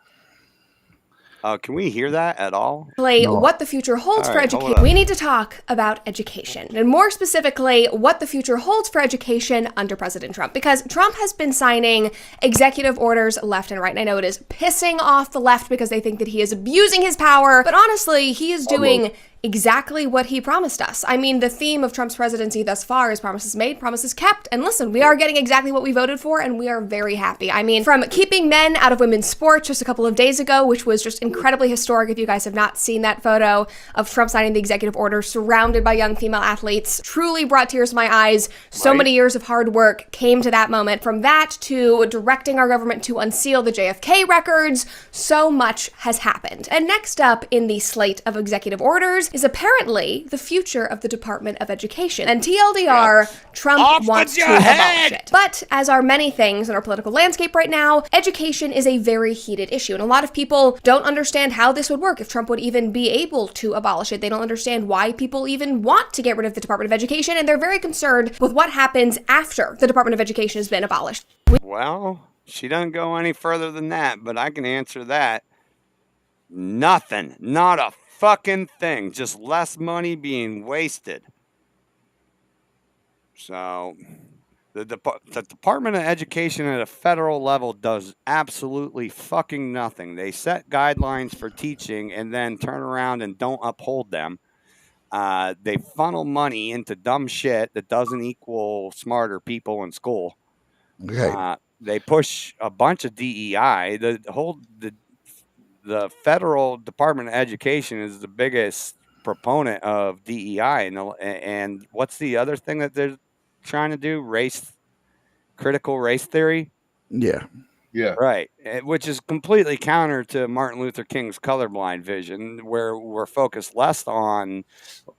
Can we hear that at all? No. What the future holds All for right, hold education. up. We need to talk about education, and more specifically, what the future holds for education under President Trump. Because Trump has been signing executive orders left and right, and I know it is pissing off the left because they think that he is abusing his power, but honestly, he is doing exactly what he promised us. I mean, the theme of Trump's presidency thus far is promises made, promises kept. And listen, we are getting exactly what we voted for, and we are very happy. I mean, from keeping men out of women's sports just a couple of days ago, which was just incredibly historic. If you guys have not seen that photo of Trump signing the executive order surrounded by young female athletes, truly brought tears to my eyes. So many years of hard work came to that moment. From that to directing our government to unseal the JFK records, so much has happened. And next up in the slate of executive orders is apparently the future of the Department of Education. And TLDR, Trump wants to abolish it. But as are many things in our political landscape right now, education is a very heated issue. And a lot of people don't understand how this would work, if Trump would even be able to abolish it. They don't understand why people even want to get rid of the Department of Education, and they're very concerned with what happens after the Department of Education has been abolished. Well, she doesn't go any further than that, but I can answer that. Nothing. Not a fucking thing. Just less money being wasted. So, the Department of Education at a federal level does absolutely fucking nothing. They set guidelines for teaching and then turn around and don't uphold them. They funnel money into dumb shit that doesn't equal smarter people in school. Okay. They push a bunch of DEI. The federal Department of Education is the biggest proponent of DEI. And what's the other thing that they're trying to do? Critical race theory? Yeah. Yeah. Right. Which is completely counter to Martin Luther King's colorblind vision, where we're focused less on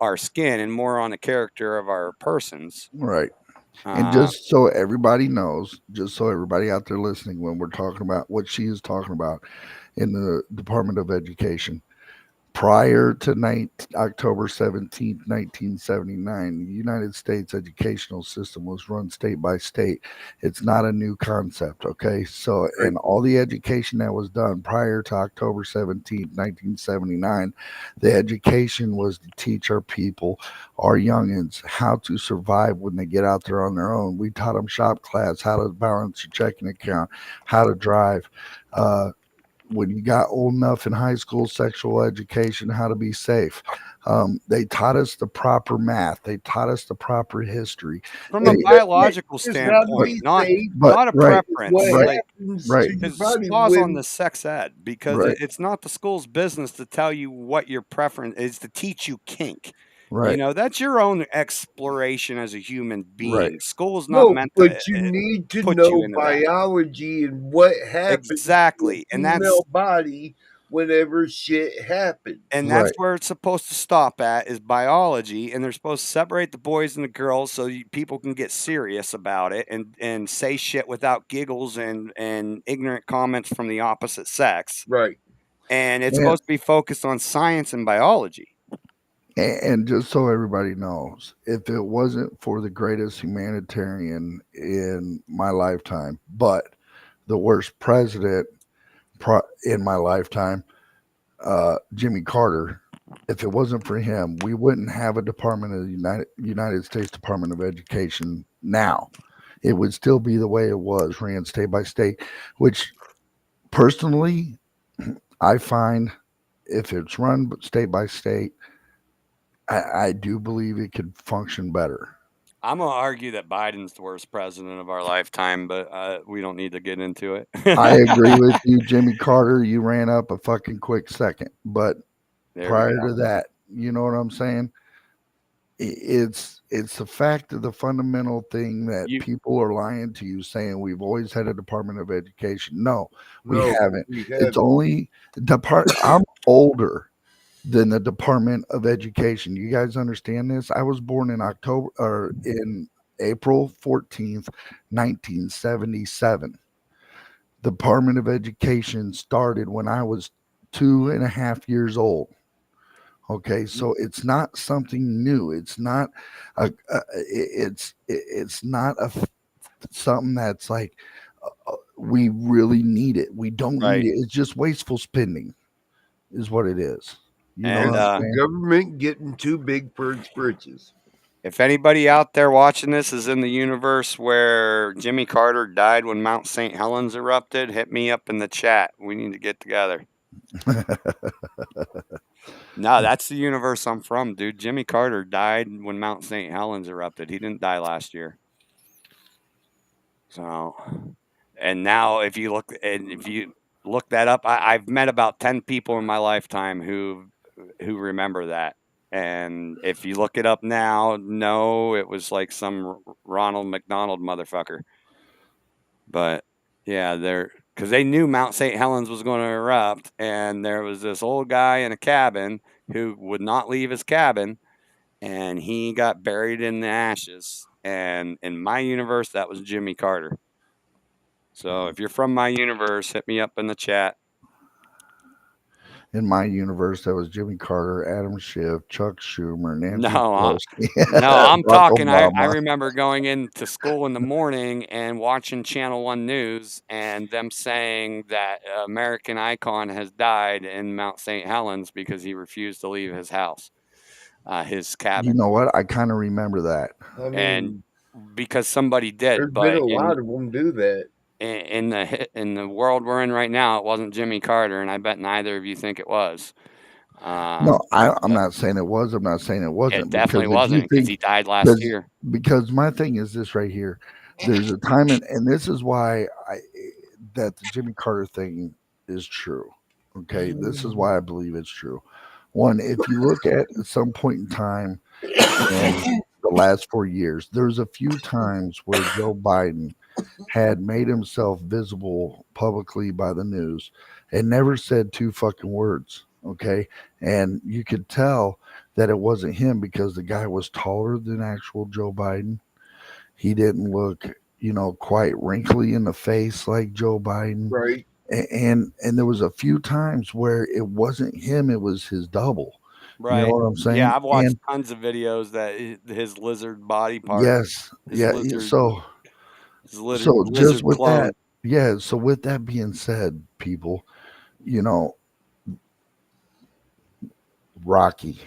our skin and more on the character of our persons. Right. And just so everybody knows, just so everybody out there listening, when we're talking about what she is talking about in the Department of Education, prior to October 17th, 1979, the United States educational system was run state by state. It's not a new concept, okay? So, and all the education that was done prior to October 17th, 1979, the education was to teach our people, our youngins, how to survive when they get out there on their own. We taught them shop class, how to balance your checking account, how to drive, when you got old enough in high school, sexual education, how to be safe. They taught us the proper math. They taught us the proper history. From a biological standpoint, not a preference. Right. Because pause on the sex ed, because it's not the school's business to tell you what your preference is, to teach you kink. Right. You know, that's your own exploration as a human being. Right. School's not meant to. But you need to put know you into that. biology and what happens Exactly. in the female body whenever shit happens. And that's where it's supposed to stop at, is biology. And they're supposed to separate the boys and the girls so people can get serious about it and say shit without giggles and ignorant comments from the opposite sex. Right. And it's supposed to be focused on science and biology. And just so everybody knows, if it wasn't for the greatest humanitarian in my lifetime, but the worst president in my lifetime, Jimmy Carter, if it wasn't for him, we wouldn't have a Department of the United States Department of Education now. It would still be the way it was, ran state by state, which personally, I find if it's run state by state, I do believe it could function better. I'm going to argue that Biden's the worst president of our lifetime, but we don't need to get into it. I agree with you, Jimmy Carter. You ran up a fucking quick second. But prior to that, you know what I'm saying? It's the fact of the fundamental thing that You people are lying to you, saying we've always had a Department of Education. No, we No, haven't. we It's haven't. only I'm older than the Department of Education. You guys understand this? I was born in October or in April 14th, 1977. Department of Education started when I was 2.5 years old. Okay, so it's not something new. It's not it's not something that's like we really need it. We don't need right. it. It's just wasteful spending, is what it is. You know And what I'm The saying? government getting too big for its britches. if anybody out there watching this is in the universe where Jimmy Carter died when Mount St. Helens erupted, hit me up in the chat. We need to get together. No, that's the universe I'm from, dude. Jimmy Carter died when Mount St. Helens erupted. He didn't die last year. So, and now if you look that up, I've met about 10 people in my lifetime who remember that. And if you look it up now, no, it was like some Ronald McDonald motherfucker. But yeah, because they knew Mount St. Helens was going to erupt, and there was this old guy in a cabin who would not leave his cabin, and he got buried in the ashes. And in my universe, that was Jimmy Carter. So if you're from my universe, hit me up in the chat. In my universe, that was Jimmy Carter, Adam Schiff, Chuck Schumer, Nancy No, Pelosi, no, I'm Barack talking. I Obama. remember going into school in the morning and watching Channel One News and them saying that American icon has died in Mount St. Helens because he refused to leave his house, his You cabin, know what? I kind of remember that. I and mean, because somebody did. there's been But a lot of them do that. in the world we're in right now, it wasn't Jimmy Carter, and I bet neither of you think it was. No, I'm But not saying it was. I'm not saying it it wasn't definitely because if you wasn't because think he died last because year. because my thing is this right here. There's a time and this is why that the Jimmy Carter thing is true. Okay, this is why I believe it's true. One, if you look at some point in time in the last 4 years, there's a few times where Joe Biden had made himself visible publicly by the news and never said two fucking words. Okay. And you could tell that it wasn't him because the guy was taller than actual Joe Biden. He didn't look, quite wrinkly in the face like Joe Biden. Right. And there was a few times where it wasn't him, it was his double. You know Right. what I'm Yeah, saying? I've watched And tons of videos that his lizard body part, yes, his yeah. lizard, his Just lizard with clone. that, yeah. So with that being said, people, you know, Rocky,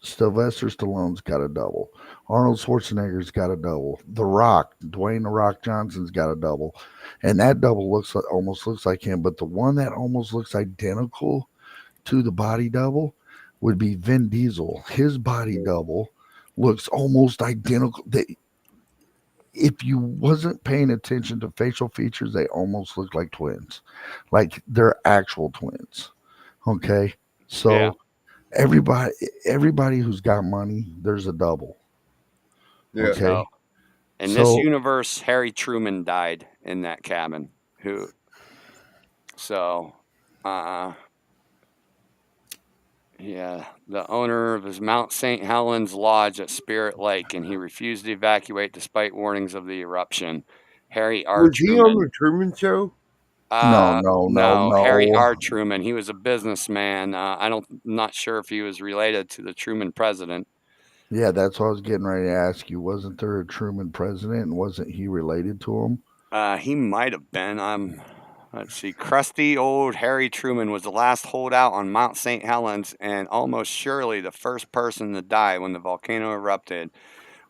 Sylvester Stallone's got a double. Arnold Schwarzenegger's got a double. The Rock, Dwayne the Rock Johnson's got a double, and that double almost looks like him. But the one that almost looks identical to the body double would be Vin Diesel. His body double looks almost identical. If you wasn't paying attention to facial features, they almost look like twins, like they're actual twins. Okay, Yeah. so everybody who's got money, there's a double. Yeah. Okay, So in this so universe, Harry Truman died in that cabin. So, uh, yeah, the owner of his Mount St. Helens Lodge at Spirit Lake, and he refused to evacuate despite warnings of the eruption. Harry R. Was he on Truman. the Truman Show? No, Harry no. R. Truman. He was a businessman. Not sure if he was related to the Truman president. Yeah, that's what I was getting ready to ask you. Wasn't there a Truman president, and wasn't he related to him? He might have been. Let's see. Crusty old Harry Truman was the last holdout on Mount St. Helens and almost surely the first person to die when the volcano erupted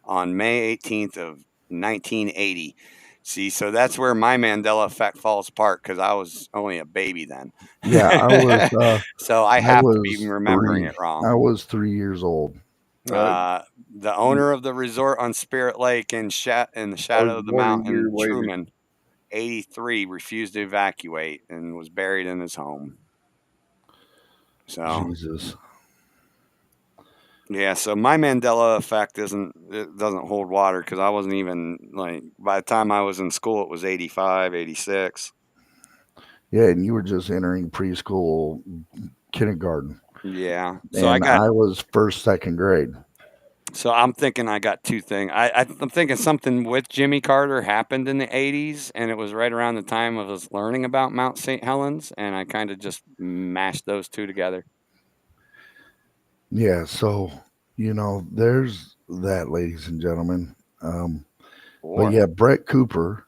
on May 18th of 1980. See, so that's where my Mandela effect falls apart because I was only a baby then. Yeah, I was. So I I have to be was remembering 3. it wrong. I was 3 years old. The owner of the resort on Spirit Lake in the I shadow was of the born a year mountain, later. Truman, 83, refused to evacuate and was buried in his home. So Jesus. Yeah, so my Mandela effect doesn't hold water because I wasn't even like by the time I was in school it was 85, 86. Yeah, and you were just entering preschool, kindergarten, Yeah. and I was first, second grade. So I'm thinking I got two things. I'm thinking something with Jimmy Carter happened in the 80s, and it was right around the time of us learning about Mount St. Helens, and I kind of just mashed those two together. Yeah, so there's that, ladies and gentlemen. But yeah, Brett Cooper.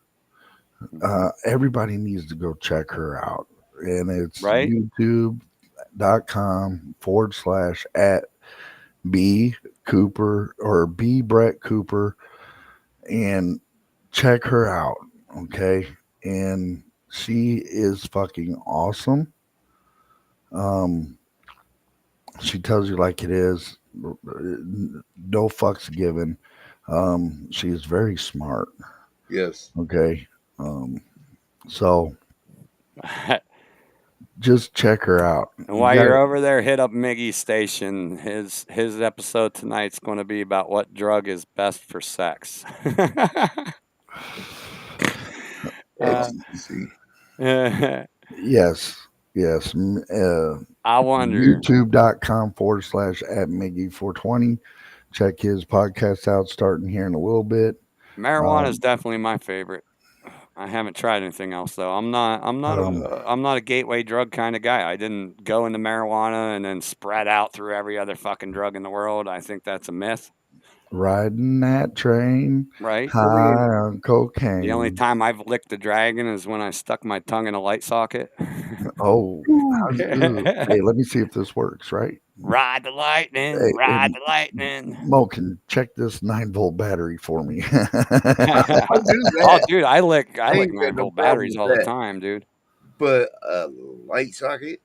Everybody needs to go check her out, and it's Right? youtube.com/@ B Cooper or B Brett Cooper, and check her out. Okay, and she is fucking awesome. She tells you like it is, no fucks given. She is very smart. Yes. Okay. So just check her out. And while you're over there, hit up Miggy's station. His episode tonight's going to be about what drug is best for sex. Yes. I wonder. youtube.com/@ Miggy420. Check his podcast out starting here in a little bit. Marijuana is definitely my favorite. I haven't tried anything else though. I'm not a gateway drug kind of guy. I didn't go into marijuana and then spread out through every other fucking drug in the world. I think that's a myth. Riding that train, right? High on cocaine. The only time I've licked a dragon is when I stuck my tongue in a light socket. Oh, hey, let me see if this works, right? Ride the lightning, ride the lightning. Mo, can check this 9-volt battery for me. Oh, dude, I lick 9-volt batteries all the time, dude. But a light socket?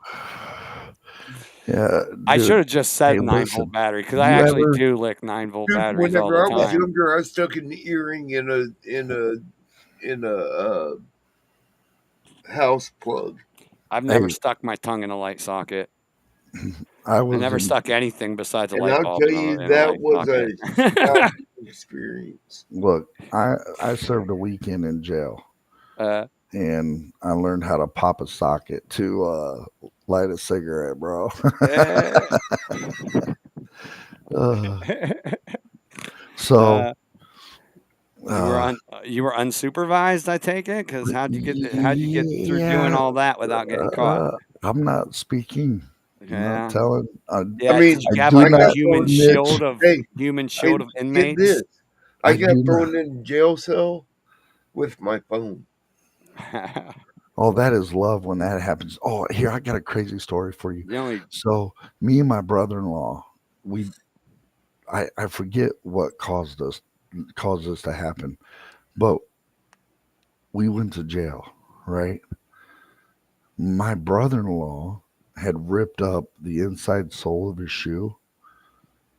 Yeah, I should have just said 9-volt battery because I actually do lick 9-volt batteries all the time. Whenever I was younger, I stuck an earring in a house plug. I've never stuck my tongue in a light socket. I never stuck anything besides a light bulb. I'll tell you, that was a experience. Look, I served a weekend in jail, and I learned how to pop a socket to light a cigarette, bro. So you were unsupervised, I take it, because how'd you get through doing all that without getting caught? I'm not speaking. I'm not telling. I mean, you have like a human shield of inmates. I got thrown in jail cell with my phone. Oh, that is love when that happens. Oh, here, I got a crazy story for you. So me and my brother-in-law, I forget what caused this to happen, but we went to jail, right? My brother-in-law had ripped up the inside sole of his shoe.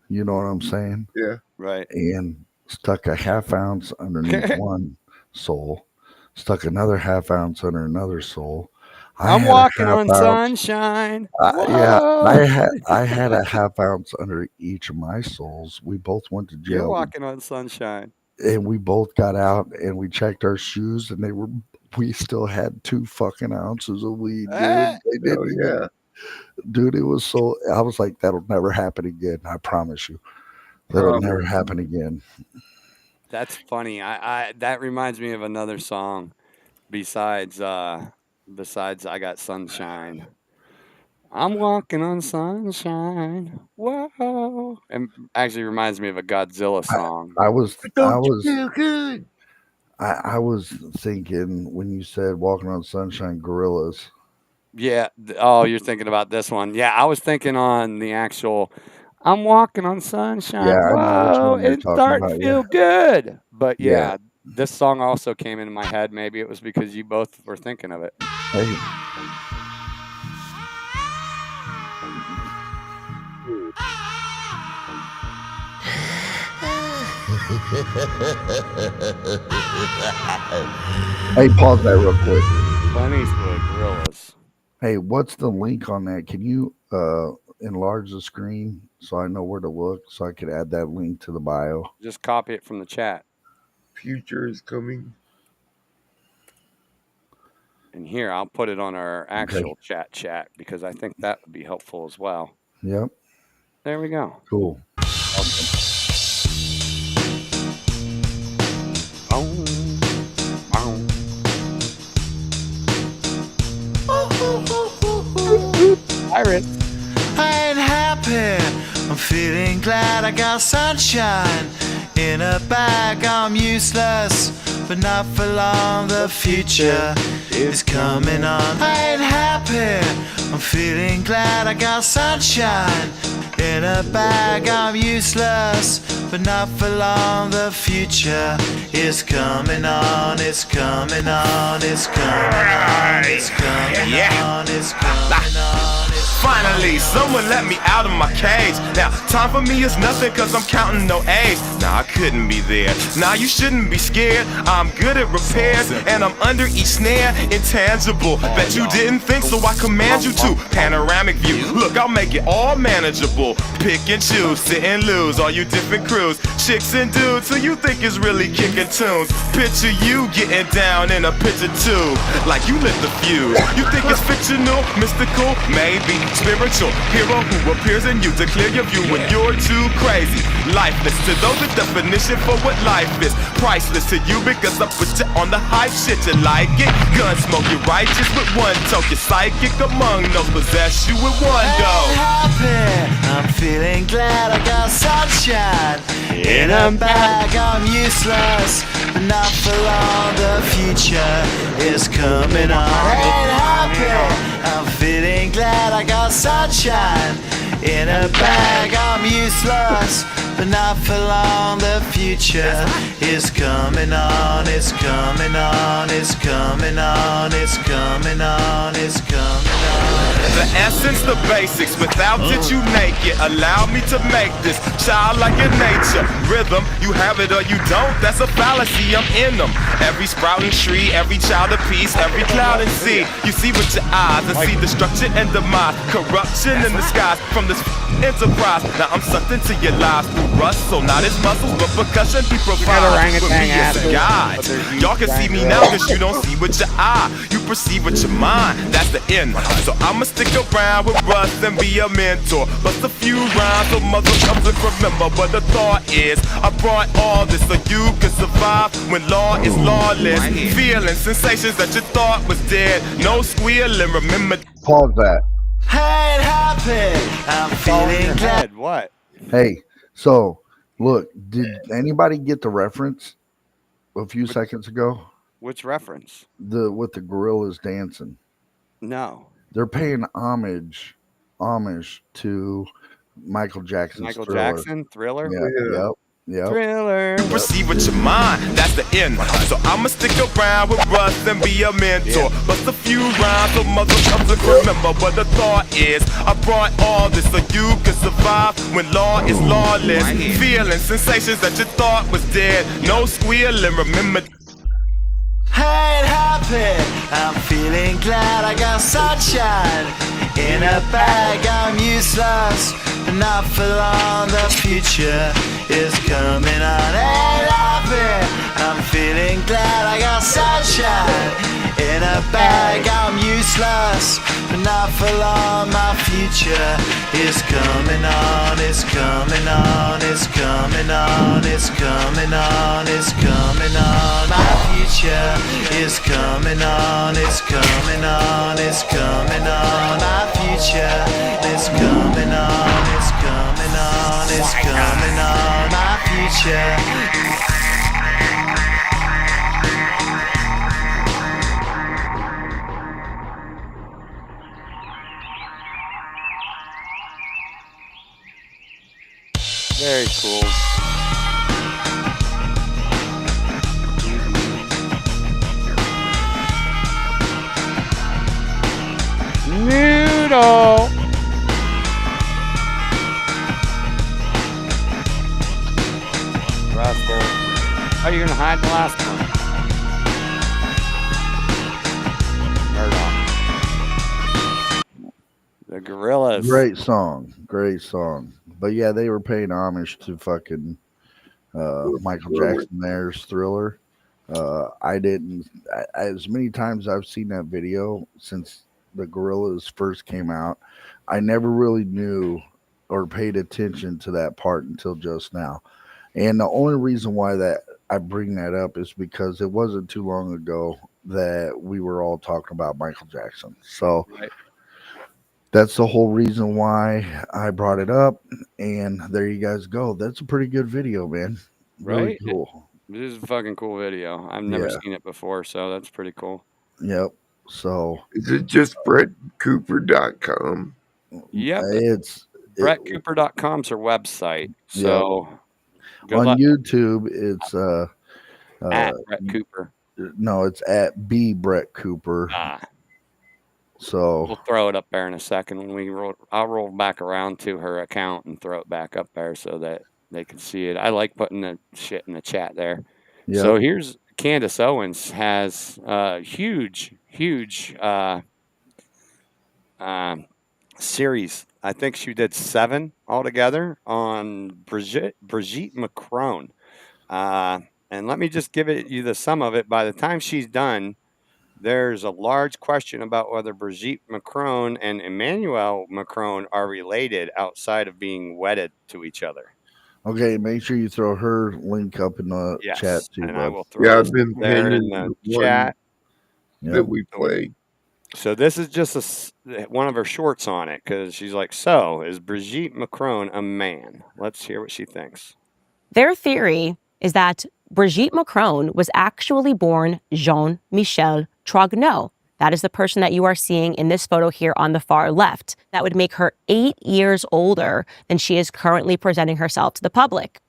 You know what I'm saying? Yeah. Right. And stuck a half ounce underneath one sole, stuck another half ounce under another sole. I'm walking on sunshine. Yeah, I had a half ounce under each of my soles. We both went to jail. You're walking on sunshine. And we both got out and we checked our shoes, and we still had 2 fucking ounces of weed, dude. Dude, it was so, I was like, that'll never happen again. I promise you. That'll never happen again. That's funny. I that reminds me of another song besides I Got Sunshine. I'm walking on sunshine. Whoa. And actually reminds me of a Godzilla song. I was feel good. I was thinking when you said walking on sunshine, gorillas. Yeah. Oh, you're thinking about this one. Yeah, I was thinking on the actual I'm walking on sunshine. Yeah, whoa, it's starting to feel good. But yeah, this song also came into my head. Maybe it was because you both were thinking of it. Hey. Hey, pause that real quick. Clint Eastwood, Gorillas. Hey, what's the link on that? Can you enlarge the screen so I know where to look so I could add that link to the bio. Just copy it from the chat. Future is coming. And here, I'll put it on our actual chat because I think that would be helpful as well. Yep. There we go. Cool. Pirate. I ain't happy, I'm feeling glad I got sunshine in a bag. I'm useless, but not for long. The future is coming on. I ain't happy, I'm feeling glad I got sunshine in a bag. I'm useless, but not for long. The future is coming on. It's coming on. It's coming on. It's coming on. It's coming on. Finally, someone let me out of my cage. Now, time for me is nothing cause I'm counting no A's. Nah, I couldn't be there. Nah, you shouldn't be scared. I'm good at repairs and I'm under each snare. Intangible, bet you didn't think, so I command you to. Panoramic view, look, I'll make it all manageable. Pick and choose, sit and lose, all you different crews. Chicks and dudes who you think is really kicking tunes. Picture you getting down in a picture tube, like you lit the fuse. You think it's fictional, mystical, maybe spiritual hero who appears in you to clear your view when you're too crazy. Lifeless to those, the definition for what life is. Priceless to you because I put you on the hype shit. You like it? Gunsmoke, you're righteous with one toke. You're psychic among those, possess you with one go. Happy, I'm feeling glad I got sunshine in a bag. I'm useless, but not for long. The future is coming on. Ain't happy, I'm feeling glad I got sunshine in a bag. I'm useless, but not for long. The future is coming on. It's coming on. It's coming on. It's coming on. It's coming on. The essence, the basics, without it you naked. Allow me to make this childlike in nature. Rhythm, you have it or you don't, that's a fallacy, I'm in them. Every sprouting tree, every child of peace, every cloud and sea. You see with your eyes and see destruction and demise. Corruption in the skies from this enterprise. Now I'm sucked into your lives through rust, so not as muscles, but percussion he provides with me as a guide. Y'all can see me now cause you don't see with your eye. You perceive with your mind, that's the end. So I'ma stick around with Russ and be a mentor. Bust a few rhymes so mother comes to remember. But the thought is, I brought all this so you can survive when law is lawless. Feeling sensations that you thought was dead. No squealing, remember. Pause that. Ain't happy, I'm feeling glad. What? Hey, so look, did anybody get the reference a few seconds ago? Which reference? With the gorillas dancing. No. They're paying homage to Michael Jackson's Michael Thriller. Jackson, Thriller? Yeah. Yep. Thriller. Perceive with your mind, that's the end. So I'ma stick around with Russ and be a mentor. Bust a few rhymes so mother comes to remember. But the thought is, I brought all this so you can survive when law is lawless. Feeling sensations that you thought was dead. No squealing, remember. Ain't happy, I'm feeling glad I got sunshine in a bag. I'm useless, but not for long. The future is coming on. Ain't happy, I'm feeling glad I got sunshine in a bag. I'm useless, but not for long. My future is coming on. It's coming on. It's coming on. It's coming on. It's coming on. My future is coming on. It's coming on. It's coming on. My future is coming on. It's coming on. It's coming on. My future. Very cool. Noodle. Rascal. How are you gonna hide the last one? Murdoch. Gorillas. Great song. But yeah, they were paying homage to fucking Michael Jackson there's Thriller. I didn't as many times I've seen that video since the Gorillas first came out, I never really knew or paid attention to that part until just now. And the only reason why that I bring that up is because it wasn't too long ago that we were all talking about Michael Jackson. So Right. that's the whole reason why I brought it up. And there you guys go. That's a pretty good video, man. Really Right? cool. This is a fucking cool video. I've never Yeah. seen it before, so that's pretty cool. Yep. So Is it just BrettCooper.com? Yep. it's BrettCooper.com's her website. So good on luck YouTube. It's at Brett Cooper. no, it's at B Brett Cooper. Ah, So we'll throw it up there in a second when we roll. I'll roll back around to her account and throw it back up there so that they can see it. I like putting the shit in the chat there. yeah, So here's Candace Owens has huge series. I think she did 7 altogether on Brigitte Macron. And let me just give you the sum of it. By the time she's done, there's a large question about whether Brigitte Macron and Emmanuel Macron are related outside of being wedded to each other. okay. Make sure you throw her link up in the Yes, chat too, and I bud. will throw Yeah, this I've been there in pinning the one chat. Yep. that we played. So this is just one of her shorts on it because she's like, so is Brigitte Macron a man? Let's hear what she thinks. Their theory is that Brigitte Macron was actually born Jean-Michel Trogneux. That is the person that you are seeing in this photo here on the far left. That would make her 8 years older than she is currently presenting herself to the public.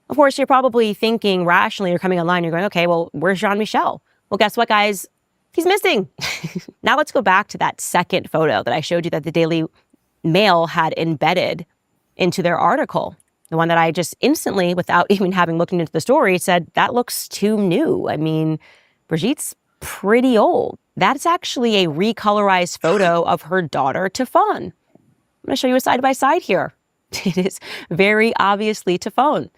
Of course, you're probably thinking rationally, you're coming online, you're going, okay, well, where's Jean-Michel? Well, guess what, guys? He's missing. Now let's go back to that second photo that I showed you that the Daily Mail had embedded into their article. The one that I just instantly, without even having looked into the story, said, that looks too new. I mean, Brigitte's pretty old. That's actually a recolorized photo of her daughter, Tifon. I'm going to show you a side-by-side here. It is very obviously Tifon.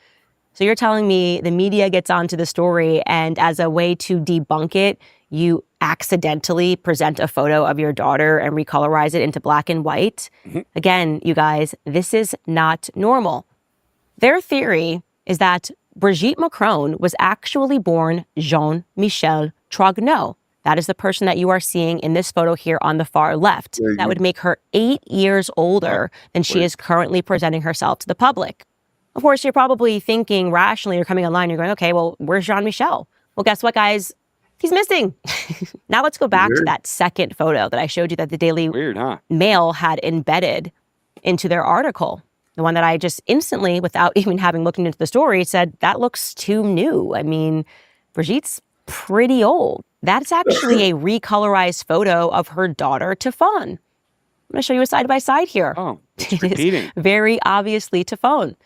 So you're telling me the media gets onto the story and as a way to debunk it, you accidentally present a photo of your daughter and recolorize it into black and white? Again, you guys, this is not normal. Their theory is that Brigitte Macron was actually born Jean-Michel Trogneux. That is the person that you are seeing in this photo here on the far left. That would make her 8 years older than she is currently presenting herself to the public. Of course, you're probably thinking rationally, you're coming online, you're going, okay, well, where's Jean-Michel? Well, guess what, guys? He's missing. Now let's go back to that second photo that I showed you that the Daily Mail had embedded into their article. The one that I just instantly, without even having looked into the story, said, that looks too new. I mean, Brigitte's pretty old. That's actually a recolorized photo of her daughter, Tifon. I'm going to show you a side-by-side here. Oh, it's It is repeating. very obviously Tifon.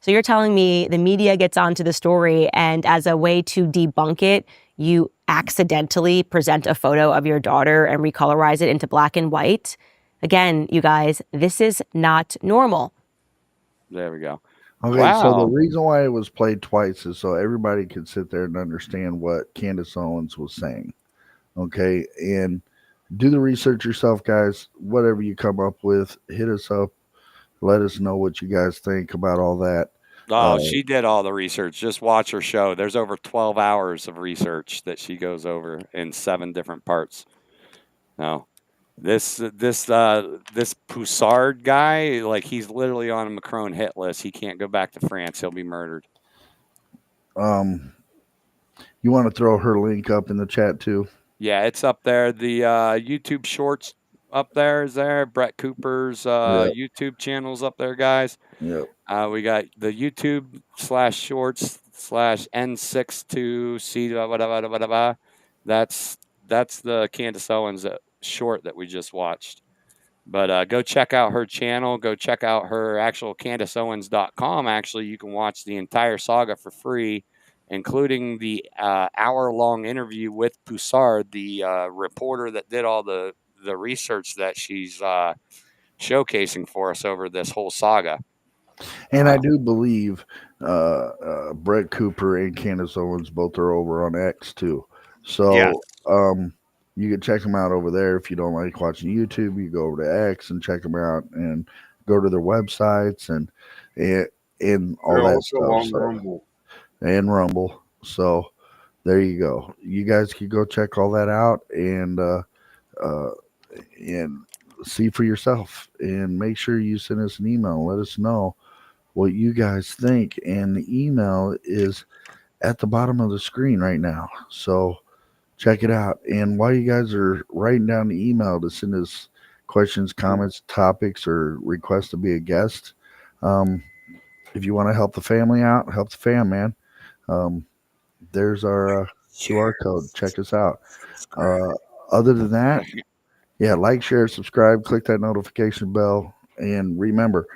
So you're telling me the media gets onto the story and as a way to debunk it, you accidentally present a photo of your daughter and recolorize it into black and white? Again, you guys, this is not normal. There we go. Okay, so the reason why it was played twice is so everybody could sit there and understand what Candace Owens was saying. Okay, and do the research yourself, guys. Whatever you come up with, hit us up. Let us know what you guys think about all that. Oh, she did all the research. Just watch her show. There's over 12 hours of research that she goes over in 7 different parts. No. This Poussard guy, like he's literally on a Macron hit list. He can't go back to France. He'll be murdered. You want to throw her link up in the chat too? Yeah, it's up there. The YouTube shorts up there is there. Brett Cooper's YouTube channel's up there, guys. Yep. We got the YouTube /shorts/N62C whatever. That's the Candace Owens short that we just watched. But go check out her channel. Go check out her actual CandaceOwens.com. Actually, you can watch the entire saga for free, including the hour-long interview with Poussard, the reporter that did all the research that she's showcasing for us over this whole saga. And I do believe Brett Cooper and Candace Owens both are over on X too. So Yes. you can check them out over there. If you don't like watching YouTube, you go over to X and check them out and go to their websites and all They're that also stuff. on So- Rumble. and Rumble. So there you go. You guys can go check all that out and see for yourself. And make sure you send us an email. Let us know what you guys think. And the email is at the bottom of the screen right now. So check it out. And while you guys are writing down the email to send us questions, comments, topics, or requests to be a guest, if you want to help the family out, help the fam, man. There's our QR code. Check us out. Other than that, yeah, like, share, subscribe, click that notification bell, and remember,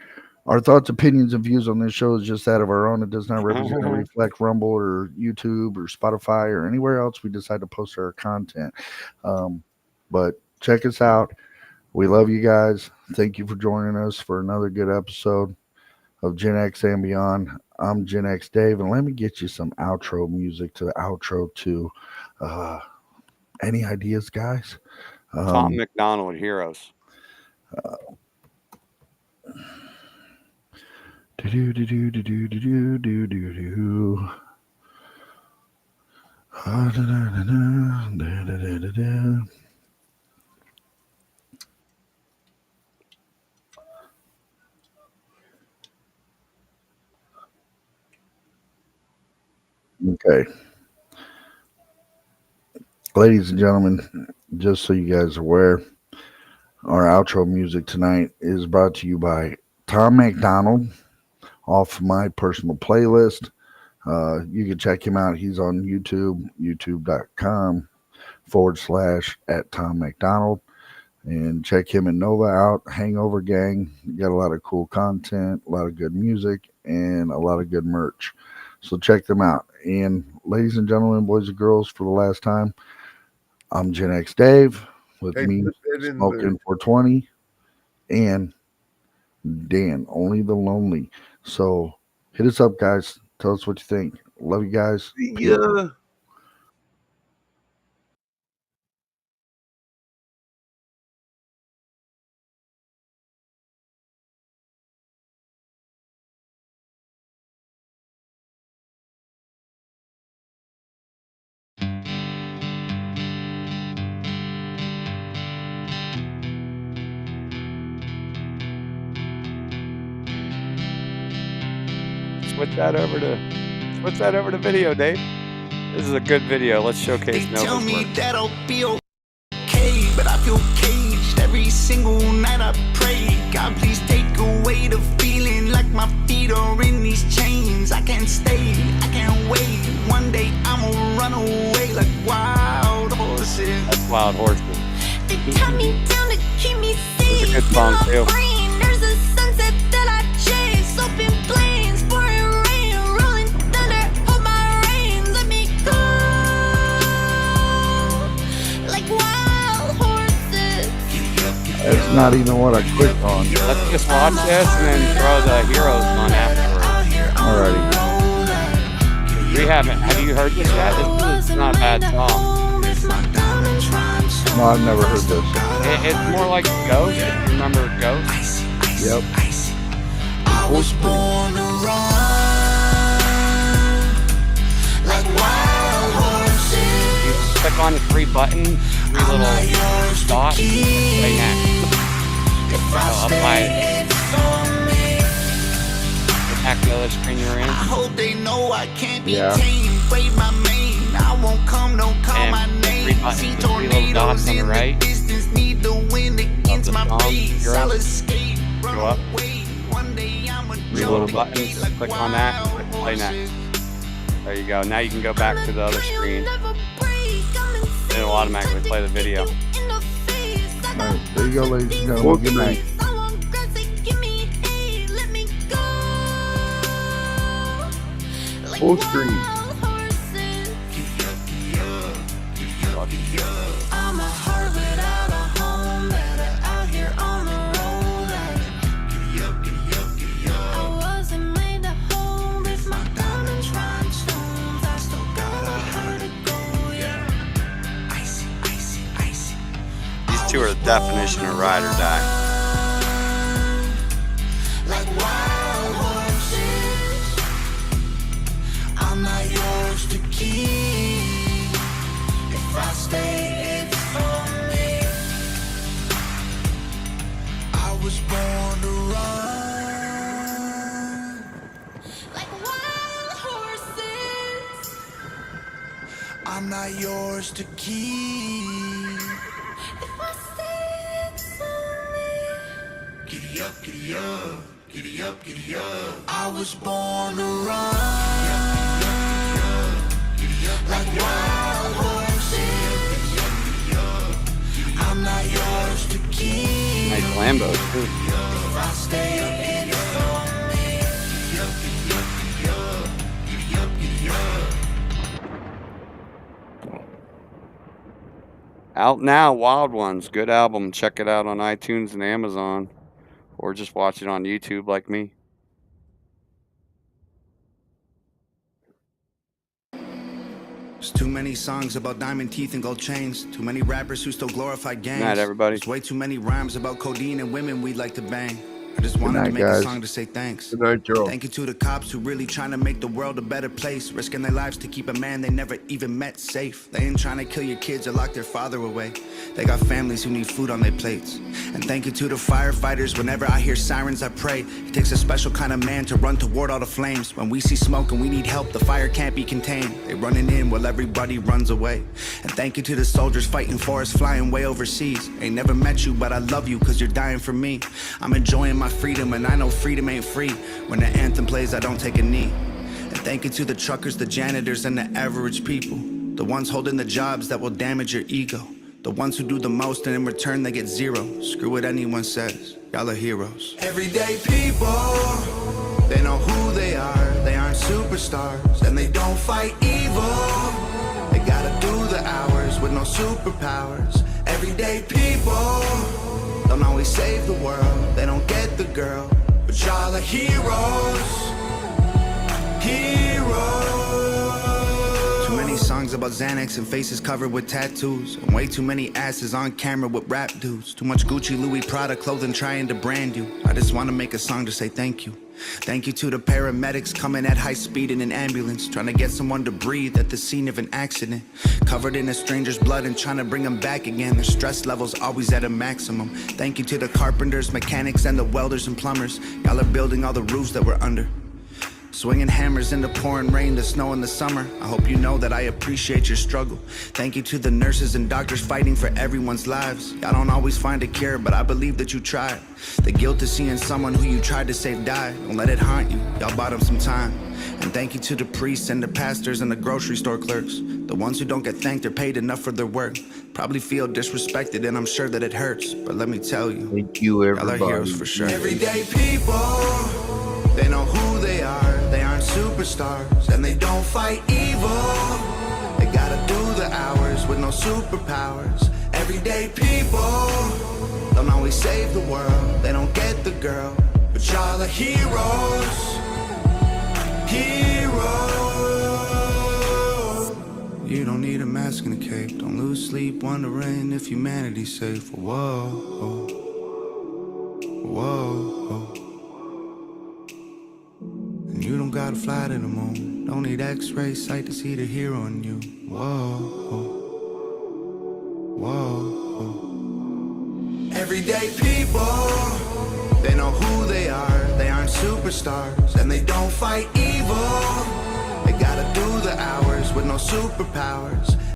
our thoughts, opinions, and views on this show is just that of our own. It does not represent or reflect Rumble or YouTube or Spotify or anywhere else we decide to post our content. But check us out. We love you guys. Thank you for joining us for another good episode of Gen X and Beyond. I'm Gen X Dave, and let me get you some outro music to the outro too. Any ideas, guys? Tom McDonald, Heroes. Okay. Ladies and gentlemen, just so you guys are aware, our outro music tonight is brought to you by Tom McDonald off my personal playlist. You can check him out. He's on YouTube, youtube.com/@TomMcDonald. And check him and Nova out. Hangover Gang. You got a lot of cool content, a lot of good music, and a lot of good merch. So check them out. And ladies and gentlemen, boys and girls, for the last time, I'm Gen X Dave with Hey, me, put that in Smoking 420, and Dan, Only the Lonely. So hit us up, guys. Tell us what you think. Love you guys. Yeah. Switch that over to video, Dave. This is a good video. Let's showcase They tell Nova's me work. that I'll be okay, but I feel caged every single night. I pray, God, please take away the feeling like my feet are in these chains. I can't stay, I can't wait. One day I'ma run away like wild horses. That's Wild Horses. They tie me down to keep me It's a safe. good song, In my too. brain, there's a sunset that I chase. Open plains, pouring rain, rolling thunder. Hold my reins, let me go. Like wild horses. That's not even what I clicked on. Let's just watch this and then throw the Heroes on afterwards. Alrighty. Have you heard this yet? This is not a bad song. No, I've never heard this. It's more like Ghost. If you remember Ghost? Yep. I was born to run like wild horses. You click on the three buttons, three little dots, play next. I'll apply it. Back to the other screen you're in. I hope they know I can't be Yeah. tamed. Brave my mane, I won't come, don't call And my the three name. buttons, See the three little dots tornadoes on the in right the distance, need the wind against the my song. face. You're I'll up. escape, run Go up. away. One day I'm a Three little buttons. Click on that. Click play next. There you go. Now you can go back to the other screen. And it'll automatically play the video. All right, there you go, ladies and gentlemen. Good night. Full screen. I'm a heart without a home, better out here on the road. two are the definition of ride or die. Like wild horses, I'm not yours to keep. If I stay, it's for me. I was born to run. Like wild horses. I'm not yours to keep. If I stay, it's for me. Giddy up, giddy up, giddy up, giddy up. I was born to run. Like wild horses, I'm not yours to keep. Nice Lambo too. If I stay, it's for me. Out now, Wild Ones. Good album. Check it out on iTunes and Amazon. Or just watch it on YouTube like me. There's too many songs about diamond teeth and gold chains. Too many rappers who still glorify gangs. Good night, everybody. There's way too many rhymes about codeine and women we'd like to bang. I just wanted night, to make guys. a song to say thanks. Good night, Joe. Thank you to the cops who really trying to make the world a better place, risking their lives to keep a man they never even met safe. They ain't trying to kill your kids or lock their father away. They got families who need food on their plates. And thank you to the firefighters. Whenever I hear sirens, I pray. It takes a special kind of man to run toward all the flames. When we see smoke and we need help, the fire can't be contained. They running in while everybody runs away. And thank you to the soldiers fighting for us, flying way overseas. Ain't never met you, but I love you cause you're dying for me. I'm enjoying my freedom and I know freedom ain't free. When the anthem plays, I don't take a knee. And thank you to the truckers, the janitors, and the average people. The ones holding the jobs that will damage your ego. The ones who do the most and in return they get zero. Screw what anyone says, y'all are heroes. Everyday people, They know who they are, they aren't superstars. and they don't fight evil. They gotta do the hours with no superpowers. Everyday people, Don't always save the world, they don't get the girl. but y'all are heroes. Heroes. Too many songs about Xanax and faces covered with tattoos. And way too many asses on camera with rap dudes. Too much Gucci, Louis, Prada clothing trying to brand you. I just wanna make a song to say thank you. Thank you to the paramedics coming at high speed in an ambulance, trying to get someone to breathe at the scene of an accident. Covered in a stranger's blood and trying to bring them back again. Their stress levels always at a maximum. Thank you to the carpenters, mechanics, and the welders and plumbers. Y'all are building all the roofs that we're under. Swinging hammers in the pouring rain, the snow in the summer. I hope you know that I appreciate your struggle. Thank you to the nurses and doctors fighting for everyone's lives. Y'all don't always find a cure, but I believe that you tried. The guilt of seeing someone who you tried to save die, don't let it haunt you. Y'all bought them some time. And thank you to the priests and the pastors and the grocery store clerks. The ones who don't get thanked or paid enough for their work. Probably feel disrespected and I'm sure that it hurts. But let me tell you, Thank you, y'all are everybody. heroes for sure. Everyday people, They know who they are, they aren't superstars. and they don't fight evil. They gotta do the hours with no superpowers. Everyday people, Don't always save the world, they don't get the girl. but y'all are heroes. Heroes. You don't need a mask and a cape. Don't lose sleep wondering if humanity's safe. Whoa, whoa. And you don't gotta fly to the moon. Don't need x-ray sight to see the hero in you. Whoa. Everyday people, They know who they are, they aren't superstars. and they don't fight evil. They gotta do the hours with no superpowers.